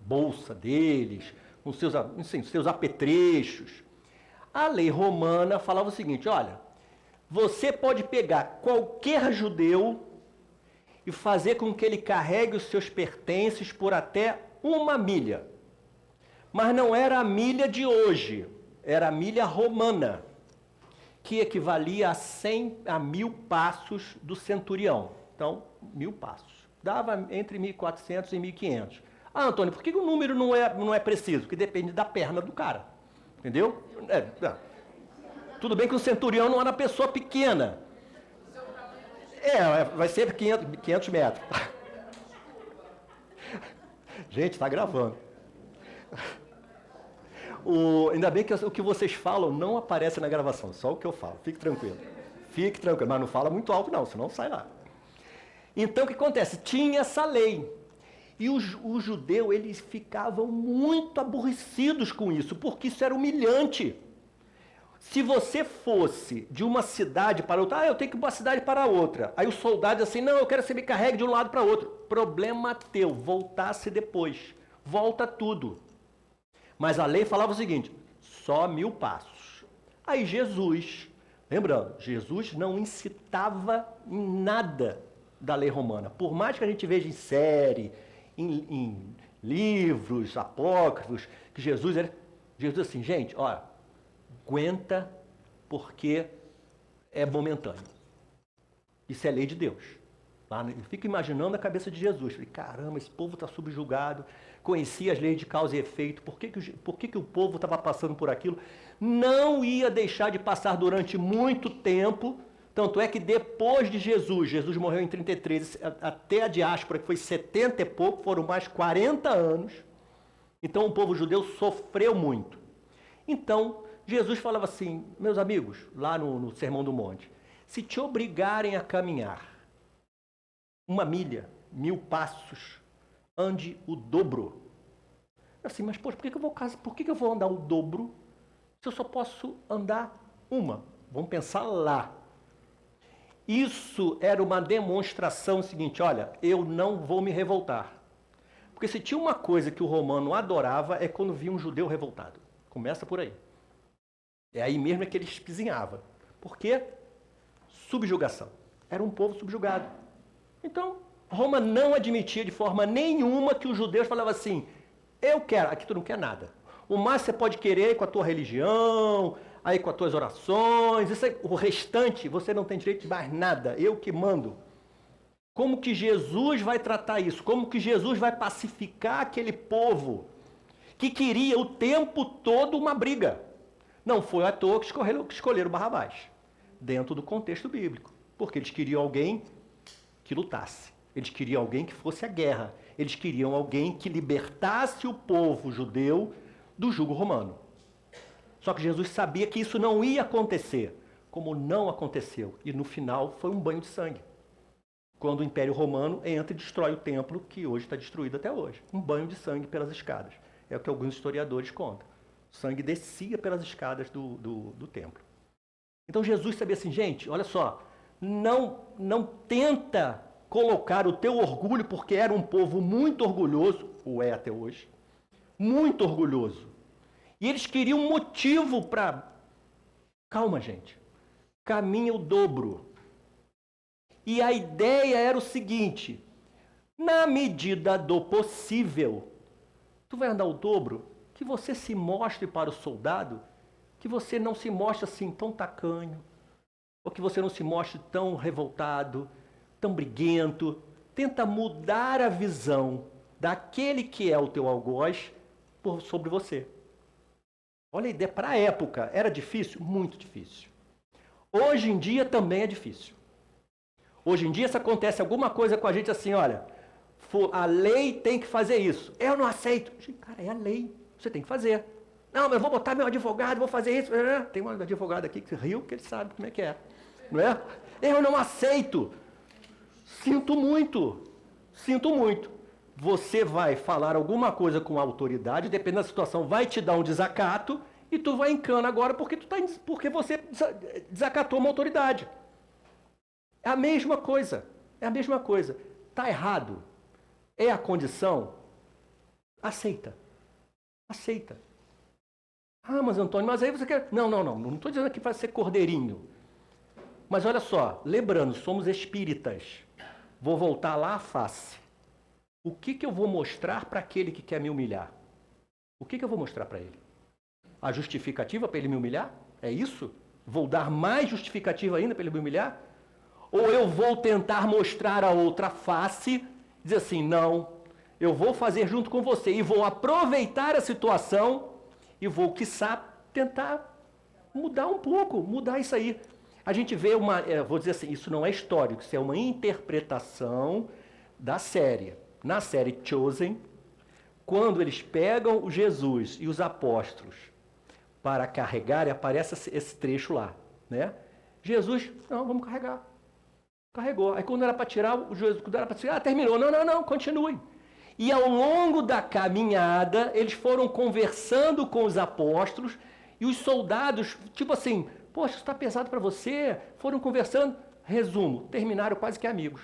bolsa deles, com seus apetrechos. A lei romana falava o seguinte: olha, você pode pegar qualquer judeu e fazer com que ele carregue os seus pertences por até 1 milha. Mas não era a milha de hoje. era a milha romana, que equivalia a 1.000 passos do centurião. Então, 1.000 passos. Dava entre 1.400 e 1.500. Ah, Antônio, por que o número não é preciso? Porque depende da perna do cara. Entendeu? Tudo bem que o centurião não era uma pessoa pequena. Vai ser 500 metros. Gente, está gravando. Ainda bem que o que vocês falam não aparece na gravação, só o que eu falo. Fique tranquilo. Fique tranquilo, mas não fala muito alto não, senão sai lá. Então, o que acontece? Tinha essa lei. E os judeus, eles ficavam muito aborrecidos com isso, porque isso era humilhante. Se você fosse de uma cidade para outra, eu tenho que ir de uma cidade para outra. Aí o soldado diz assim, não, eu quero que você me carregue de um lado para outro. Problema teu, voltasse depois. Volta tudo. Mas a lei falava o seguinte, só 1.000 passos. Aí Jesus, lembrando, Jesus não incitava em nada da lei romana. Por mais que a gente veja em série, em livros apócrifos, que Jesus assim, gente, olha, aguenta porque é momentâneo. Isso é lei de Deus. Eu fico imaginando a cabeça de Jesus. Falei, caramba, esse povo está subjugado. Conhecia as leis de causa e efeito. Por que o povo estava passando por aquilo? Não ia deixar de passar durante muito tempo. Tanto é que depois de Jesus morreu em 33, até a diáspora, que foi 70 e pouco, foram mais 40 anos. Então o povo judeu sofreu muito. Então, Jesus falava assim, meus amigos, lá no Sermão do Monte, se te obrigarem a caminhar 1 milha, 1.000 passos, ande o dobro. Assim, mas poxa, por que eu vou andar o dobro se eu só posso andar uma? Vamos pensar lá. Isso era uma demonstração seguinte, olha, eu não vou me revoltar. Porque se tinha uma coisa que o romano adorava é quando via um judeu revoltado. Começa por aí. É aí mesmo que ele espizinhava. Por quê? Subjugação. Era um povo subjugado. Então, Roma não admitia de forma nenhuma que os judeus falavam assim, eu quero, aqui tu não quer nada. O mais você pode querer com a tua religião, aí com as tuas orações, isso aí, o restante você não tem direito de mais nada, eu que mando. Como que Jesus vai tratar isso? Como que Jesus vai pacificar aquele povo que queria o tempo todo uma briga? Não foi à toa que escolheram Barrabás, dentro do contexto bíblico, porque eles queriam alguém que lutasse, eles queriam alguém que fosse à guerra, eles queriam alguém que libertasse o povo judeu do jugo romano. Só que Jesus sabia que isso não ia acontecer, como não aconteceu, e no final foi um banho de sangue. Quando o Império Romano entra e destrói o templo, que hoje está destruído até hoje. Um banho de sangue pelas escadas. É o que alguns historiadores contam. O sangue descia pelas escadas do templo. Então Jesus sabia assim, gente, olha só, não tenta colocar o teu orgulho, porque era um povo muito orgulhoso, ou é até hoje, muito orgulhoso. E eles queriam um motivo para... Calma, gente. Caminha o dobro. E a ideia era o seguinte, na medida do possível, tu vai andar o dobro, que você se mostre para o soldado, que você não se mostre assim tão tacanho, ou que você não se mostre tão revoltado, tão briguento. Tenta mudar a visão daquele que é o teu algoz sobre você. Olha a ideia, para a época, era difícil? Muito difícil. Hoje em dia também é difícil. Hoje em dia, se acontece alguma coisa com a gente assim, olha, a lei tem que fazer isso. Eu não aceito. Cara, é a lei. Você tem que fazer. Não, mas eu vou botar meu advogado, vou fazer isso. Tem um advogado aqui que riu, que ele sabe como é que é. Não é? Eu não aceito. Sinto muito. Sinto muito. Você vai falar alguma coisa com a autoridade, dependendo da situação, vai te dar um desacato e tu vai em cana agora porque você desacatou uma autoridade. É a mesma coisa. É a mesma coisa. Está errado. É a condição? Aceita. Aceita. Ah, mas Antônio, mas aí você quer... Não estou dizendo que vai ser cordeirinho. Mas olha só, lembrando, somos espíritas. Vou voltar lá à face. O que eu vou mostrar para aquele que quer me humilhar? O que eu vou mostrar para ele? a justificativa para ele me humilhar? É isso? Vou dar mais justificativa ainda para ele me humilhar? Ou eu vou tentar mostrar a outra face, dizer assim, não, eu vou fazer junto com você e vou aproveitar a situação e vou, quiçá, tentar mudar um pouco, mudar isso aí. A gente vê vou dizer assim, isso não é histórico, isso é uma interpretação da série. Na série Chosen, quando eles pegam o Jesus e os apóstolos para carregar, aparece esse trecho lá, né? Jesus, não, vamos carregar. Carregou. Aí quando era para tirar, o Jesus, quando era para tirar, terminou. Não, continue. E ao longo da caminhada, eles foram conversando com os apóstolos e os soldados, tipo assim, poxa, isso está pesado para você. Foram conversando. Resumo, terminaram quase que amigos.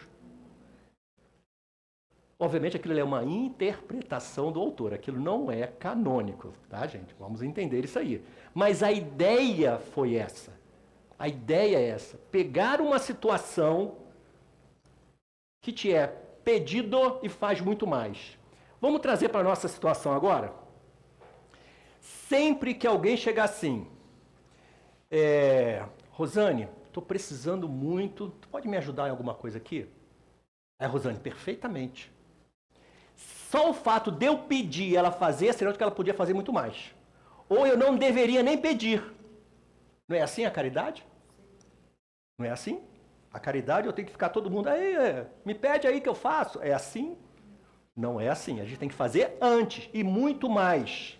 Obviamente aquilo é uma interpretação do autor, aquilo não é canônico, tá, gente? Vamos entender isso aí. Mas a ideia foi essa. A ideia é essa, pegar uma situação que te é pedido e faz muito mais. Vamos trazer para a nossa situação agora? Sempre que alguém chegar assim, Rosane, estou precisando muito, tu pode me ajudar em alguma coisa aqui? Rosane, perfeitamente. Só o fato de eu pedir ela fazer, seria que ela podia fazer muito mais. Ou eu não deveria nem pedir. Não é assim a caridade? Não é assim? A caridade eu tenho que ficar todo mundo, aí, me pede aí que eu faço. É assim? Não é assim. A gente tem que fazer antes e muito mais.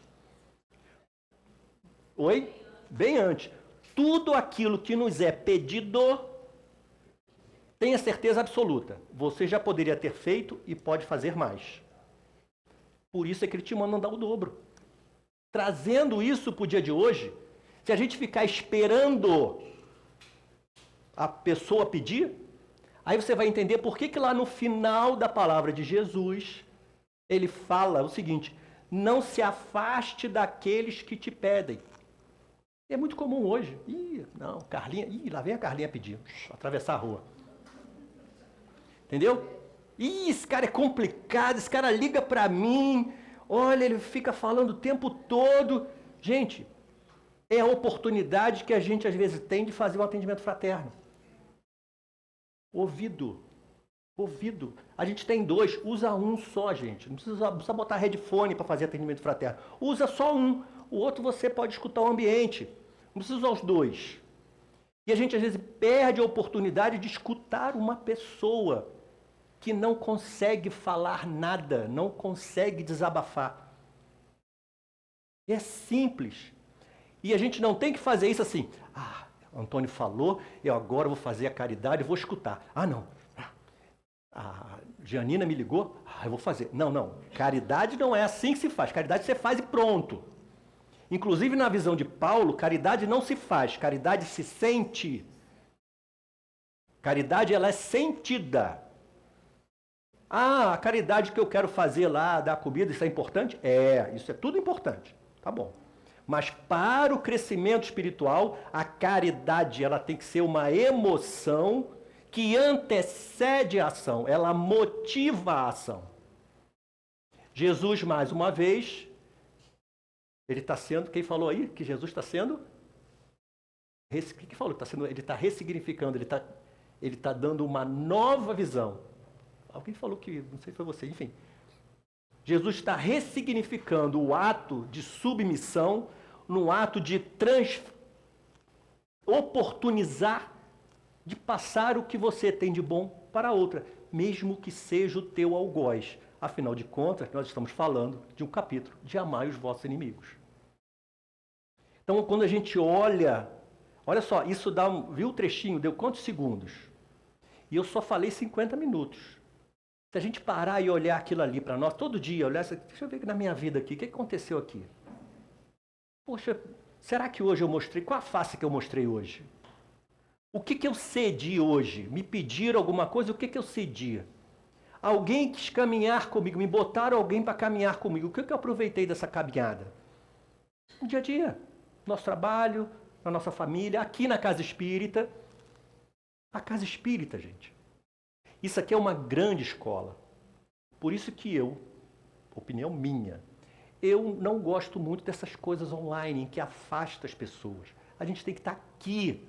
Oi? Bem antes. Tudo aquilo que nos é pedido, tenha certeza absoluta. Você já poderia ter feito e pode fazer mais. Por isso é que ele te manda dar o dobro. Trazendo isso para o dia de hoje, se a gente ficar esperando a pessoa pedir, aí você vai entender por que lá no final da palavra de Jesus, ele fala o seguinte, não se afaste daqueles que te pedem. É muito comum hoje. Lá vem a Carlinha pedir, atravessar a rua. Entendeu? Esse cara é complicado, esse cara liga para mim, olha, ele fica falando o tempo todo. Gente, é a oportunidade que a gente às vezes tem de fazer um atendimento fraterno. Ouvido. A gente tem 2, usa um só, gente. Não precisa botar headphone para fazer atendimento fraterno. Usa só um. O outro você pode escutar o ambiente. Não precisa usar os 2. E a gente às vezes perde a oportunidade de escutar uma pessoa que não consegue falar nada, não consegue desabafar. É simples. E a gente não tem que fazer isso assim. Antônio falou, eu agora vou fazer a caridade, vou escutar. Não. A Janina me ligou, eu vou fazer. Não. Caridade não é assim que se faz. Caridade você faz e pronto. Inclusive na visão de Paulo, caridade não se faz, caridade se sente. Caridade ela é sentida. A caridade que eu quero fazer lá, dar comida, isso é importante? Isso é tudo importante. Tá bom. Mas para o crescimento espiritual, a caridade ela tem que ser uma emoção que antecede a ação, ela motiva a ação. Jesus, mais uma vez, ele está sendo, quem falou aí que Jesus está sendo? Quem falou que está sendo? Ele está ressignificando, ele tá dando uma nova visão. Alguém falou que, não sei se foi você, enfim. Jesus está ressignificando o ato de submissão num ato de oportunizar, de passar o que você tem de bom para a outra, mesmo que seja o teu algoz. Afinal de contas, nós estamos falando de um capítulo de amar os vossos inimigos. Então, quando a gente olha só, isso dá viu o trechinho, deu quantos segundos? E eu só falei 50 minutos. Se a gente parar e olhar aquilo ali para nós, todo dia, olhar, deixa eu ver na minha vida aqui, o que aconteceu aqui? Poxa, será que hoje eu mostrei, qual a face que eu mostrei hoje? O que eu cedi hoje? Me pediram alguma coisa, o que eu cedi? Alguém quis caminhar comigo, me botaram alguém para caminhar comigo, o que eu aproveitei dessa caminhada? No dia a dia, nosso trabalho, na nossa família, aqui na Casa Espírita. A Casa Espírita, gente. Isso aqui é uma grande escola. Por isso que opinião minha, Eu não gosto muito dessas coisas online, em que afasta as pessoas. A gente tem que estar aqui,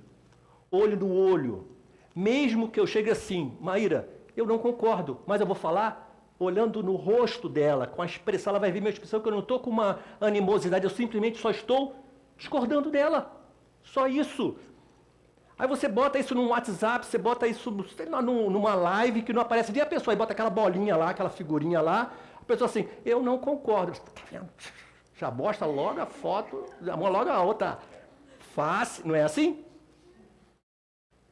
olho no olho. Mesmo que eu chegue assim, Maíra, eu não concordo, mas eu vou falar olhando no rosto dela, com a expressão, ela vai ver minha expressão, que eu não estou com uma animosidade, eu simplesmente só estou discordando dela. Só isso. Aí você bota isso num WhatsApp, você bota isso sei lá, numa live que não aparece nem a pessoa, aí bota aquela bolinha lá, aquela figurinha lá, a pessoa assim, eu não concordo. Tá vendo? Já mostra logo a foto, já mostra logo a outra face, não é assim?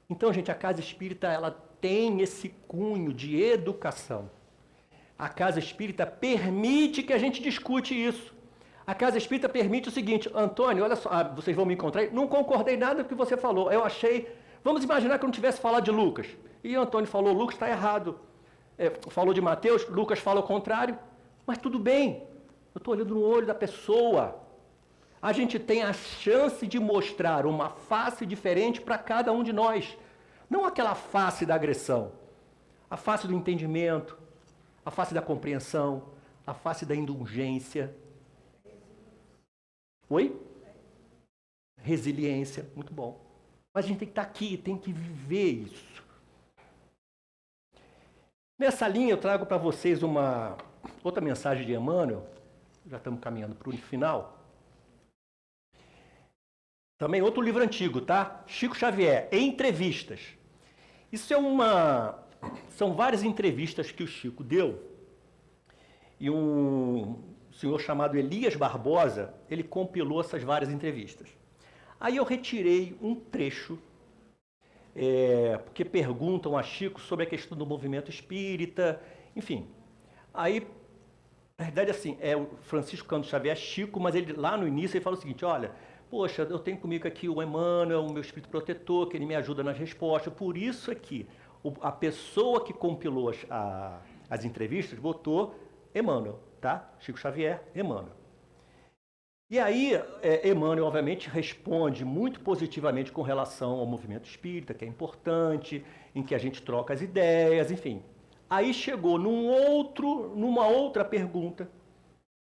Então, gente, a casa espírita, ela tem esse cunho de educação. A casa espírita permite que a gente discute isso. A casa espírita permite o seguinte, Antônio, olha só, vocês vão me encontrar aí, não concordei nada com o que você falou, eu achei, vamos imaginar que eu não tivesse falado de Lucas, e Antônio falou, Lucas está errado, falou de Mateus, Lucas fala o contrário, mas tudo bem, eu estou olhando no olho da pessoa, a gente tem a chance de mostrar uma face diferente para cada um de nós, não aquela face da agressão, a face do entendimento, a face da compreensão, a face da indulgência. Oi? Resiliência, muito bom. Mas a gente tem que estar aqui, tem que viver isso. Nessa linha eu trago para vocês uma outra mensagem de Emmanuel, já estamos caminhando para o final. Também outro livro antigo, tá? Chico Xavier, Entrevistas. Isso são várias entrevistas que o Chico deu, e um senhor chamado Elias Barbosa, ele compilou essas várias entrevistas. Aí eu retirei um trecho, porque perguntam a Chico sobre a questão do movimento espírita, enfim. Aí, na verdade, assim, é o Francisco Cândido Xavier Chico, mas ele lá no início ele fala o seguinte, olha, poxa, eu tenho comigo aqui o Emmanuel, o meu espírito protetor, que ele me ajuda nas respostas, por isso aqui, a pessoa que compilou as entrevistas botou Emmanuel, tá? Chico Xavier, Emmanuel. E aí, Emmanuel, obviamente, responde muito positivamente com relação ao movimento espírita, que é importante, em que a gente troca as ideias, enfim. Aí chegou numa outra pergunta,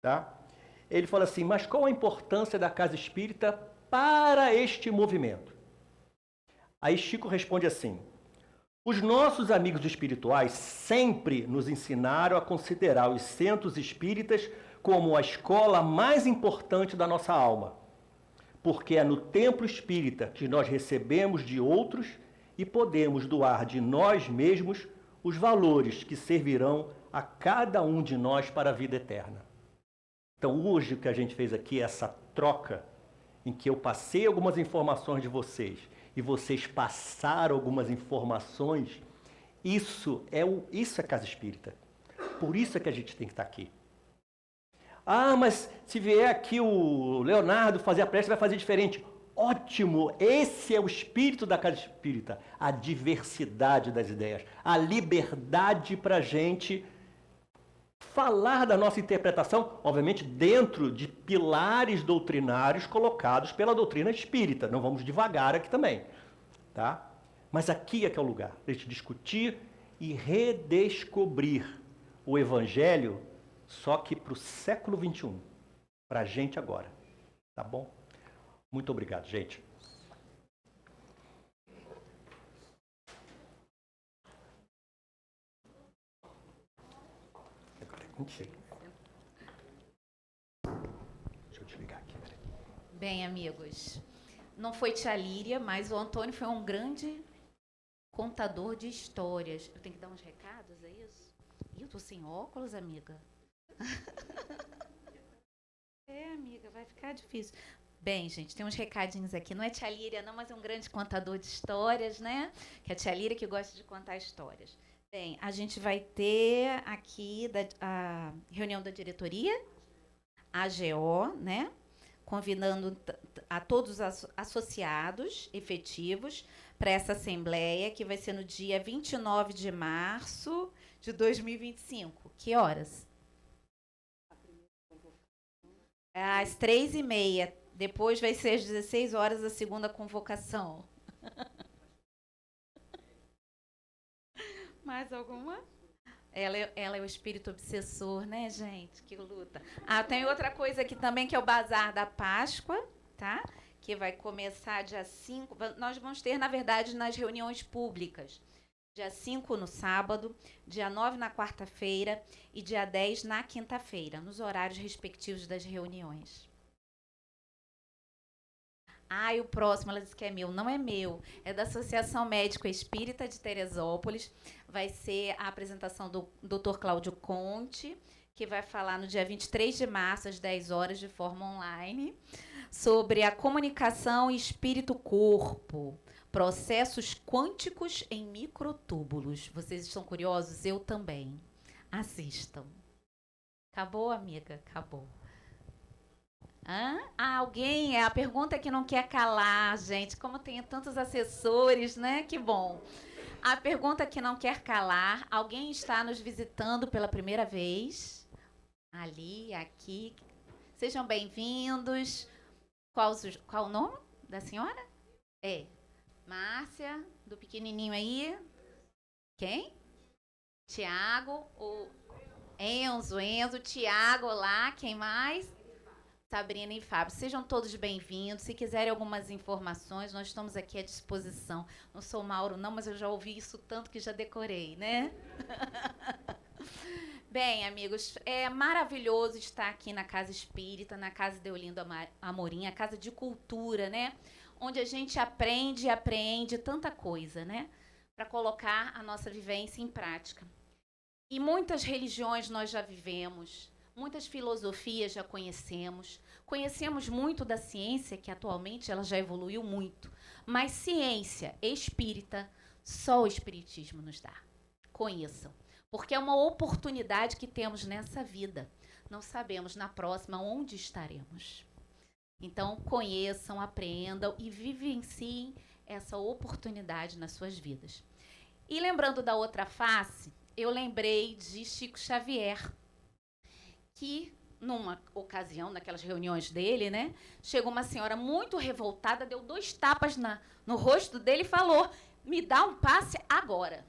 tá? Ele fala assim, mas qual a importância da casa espírita para este movimento? Aí Chico responde assim, os nossos amigos espirituais sempre nos ensinaram a considerar os centros espíritas como a escola mais importante da nossa alma, porque é no templo espírita que nós recebemos de outros e podemos doar de nós mesmos os valores que servirão a cada um de nós para a vida eterna. Então, hoje o que a gente fez aqui é essa troca, em que eu passei algumas informações de vocês e vocês passaram algumas informações, isso é casa espírita. Por isso é que a gente tem que estar aqui. Ah, mas se vier aqui o Leonardo fazer a prece, vai fazer diferente. Ótimo! Esse é o espírito da casa espírita. A diversidade das ideias. A liberdade para a gente falar da nossa interpretação, obviamente dentro de pilares doutrinários colocados pela doutrina espírita. Não vamos devagar aqui também, tá? Mas aqui é que é o lugar de a gente discutir e redescobrir o Evangelho, só que para o século XXI, para a gente agora, tá bom? Muito obrigado, gente. Agora é contigo. Deixa eu desligar aqui. Bem, amigos, não foi tia Líria, mas o Antônio foi um grande contador de histórias. Eu tenho que dar uns recados, é isso? Ih, eu tô sem óculos, amiga. Amiga, vai ficar difícil. Bem, gente, tem uns recadinhos aqui. Não é tia Líria, não, mas é um grande contador de histórias, né? Que é a tia Líria que gosta de contar histórias. Bem, a gente vai ter aqui a reunião da diretoria, AGO, né? Convidando a todos os associados efetivos para essa assembleia, que vai ser no dia 29 de março de 2025. Que horas? Às 3h30. Depois vai ser às 16 horas a segunda convocação. Mais alguma? Ela é o espírito obsessor, né, gente? Que luta. Ah, tem outra coisa aqui também, que é o Bazar da Páscoa, tá? Que vai começar dia 5. Nós vamos ter, na verdade, nas reuniões públicas. Dia 5 no sábado, dia 9 na quarta-feira e dia 10 na quinta-feira, nos horários respectivos das reuniões. Ah, e o próximo, ela disse que é meu. Não é meu, é da Associação Médico Espírita de Teresópolis. Vai ser a apresentação do Dr. Cláudio Conte, que vai falar no dia 23 de março, às 10 horas, de forma online, sobre a comunicação espírito-corpo, processos quânticos em microtúbulos. Vocês estão curiosos? Eu também. Assistam. Acabou, amiga? Acabou. Alguém? É a pergunta que não quer calar, gente. Como tem tantos assessores, né? Que bom. A pergunta que não quer calar. Alguém está nos visitando pela primeira vez? Ali, aqui. Sejam bem-vindos. Qual o nome da senhora? Márcia, do pequenininho aí. Quem? Tiago. O Enzo, Tiago lá. Quem mais? Sabrina e Fábio, sejam todos bem-vindos. Se quiserem algumas informações, nós estamos aqui à disposição. Não sou Mauro, não, mas eu já ouvi isso tanto que já decorei, né? Bem, amigos, é maravilhoso estar aqui na Casa Espírita, na Casa Deolindo Amorim, a casa de cultura, né? Onde a gente aprende e apreende tanta coisa, né? Para colocar a nossa vivência em prática. E muitas religiões nós já vivemos. Muitas filosofias já conhecemos muito da ciência, que atualmente ela já evoluiu muito, mas ciência espírita, só o espiritismo nos dá. Conheçam, porque é uma oportunidade que temos nessa vida. Não sabemos na próxima onde estaremos. Então, conheçam, aprendam e vivenciem essa oportunidade nas suas vidas. E lembrando da outra face, eu lembrei de Chico Xavier, que, numa ocasião, naquelas reuniões dele, né, chegou uma senhora muito revoltada, deu 2 tapas no rosto dele e falou: me dá um passe agora.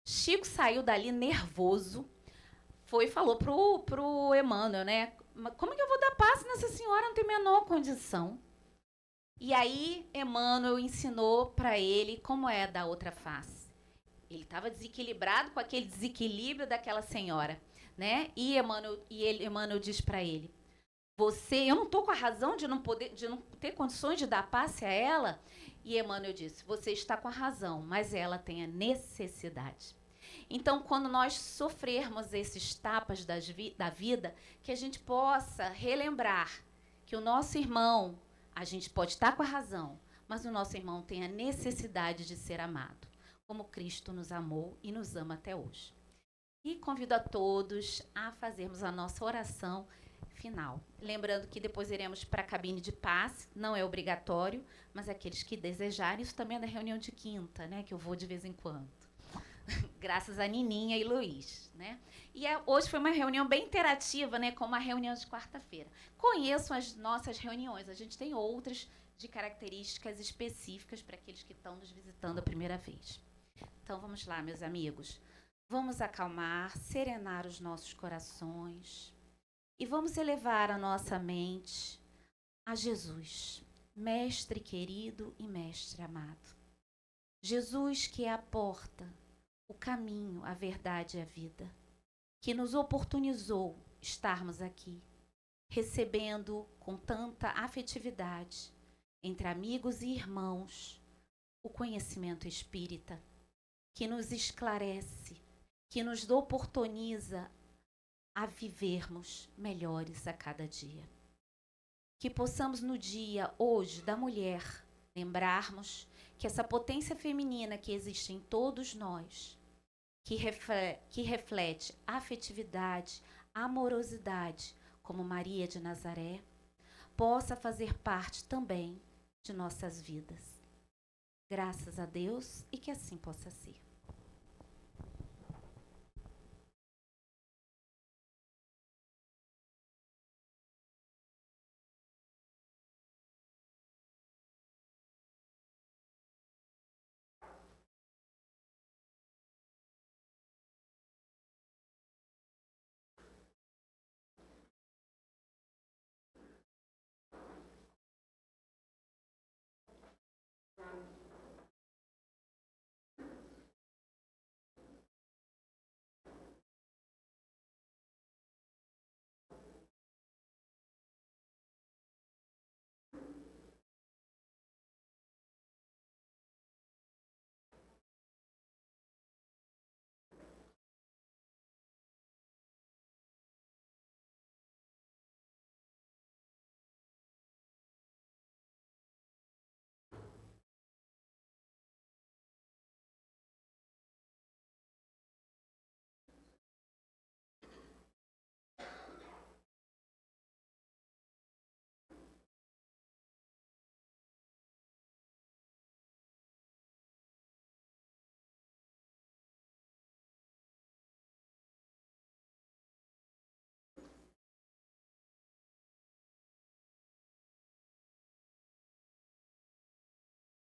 Chico saiu dali nervoso, foi e falou pro Emmanuel, né, como é que eu vou dar passe nessa senhora? Não tem a menor condição. E aí, Emmanuel ensinou para ele como é da outra face. Ele estava desequilibrado com aquele desequilíbrio daquela senhora. Né? E Emmanuel diz para ele: eu não estou com a razão de não ter condições de dar passe a ela. E Emmanuel disse: você está com a razão, mas ela tem a necessidade. Então, quando nós sofrermos esses tapas da vida, que a gente possa relembrar que o nosso irmão, a gente pode estar com a razão, mas o nosso irmão tem a necessidade de ser amado, como Cristo nos amou e nos ama até hoje. E convido a todos a fazermos a nossa oração final. Lembrando que depois iremos para a cabine de passe, não é obrigatório, mas aqueles que desejarem, isso também é da reunião de quinta, né, que eu vou de vez em quando. Graças a Nininha e Luiz, né? E hoje foi uma reunião bem interativa, né, como a reunião de quarta-feira. Conheçam as nossas reuniões, a gente tem outras de características específicas para aqueles que estão nos visitando a primeira vez. Então, vamos lá, meus amigos. Vamos acalmar, serenar os nossos corações e vamos elevar a nossa mente a Jesus, Mestre querido e Mestre amado. Jesus, que é a porta, o caminho, a verdade e a vida, que nos oportunizou estarmos aqui, recebendo com tanta afetividade, entre amigos e irmãos, o conhecimento espírita, que nos esclarece, que nos oportuniza a vivermos melhores a cada dia. Que possamos no dia, hoje, da mulher, lembrarmos que essa potência feminina que existe em todos nós, que reflete afetividade, amorosidade, como Maria de Nazaré, possa fazer parte também de nossas vidas. Graças a Deus e que assim possa ser.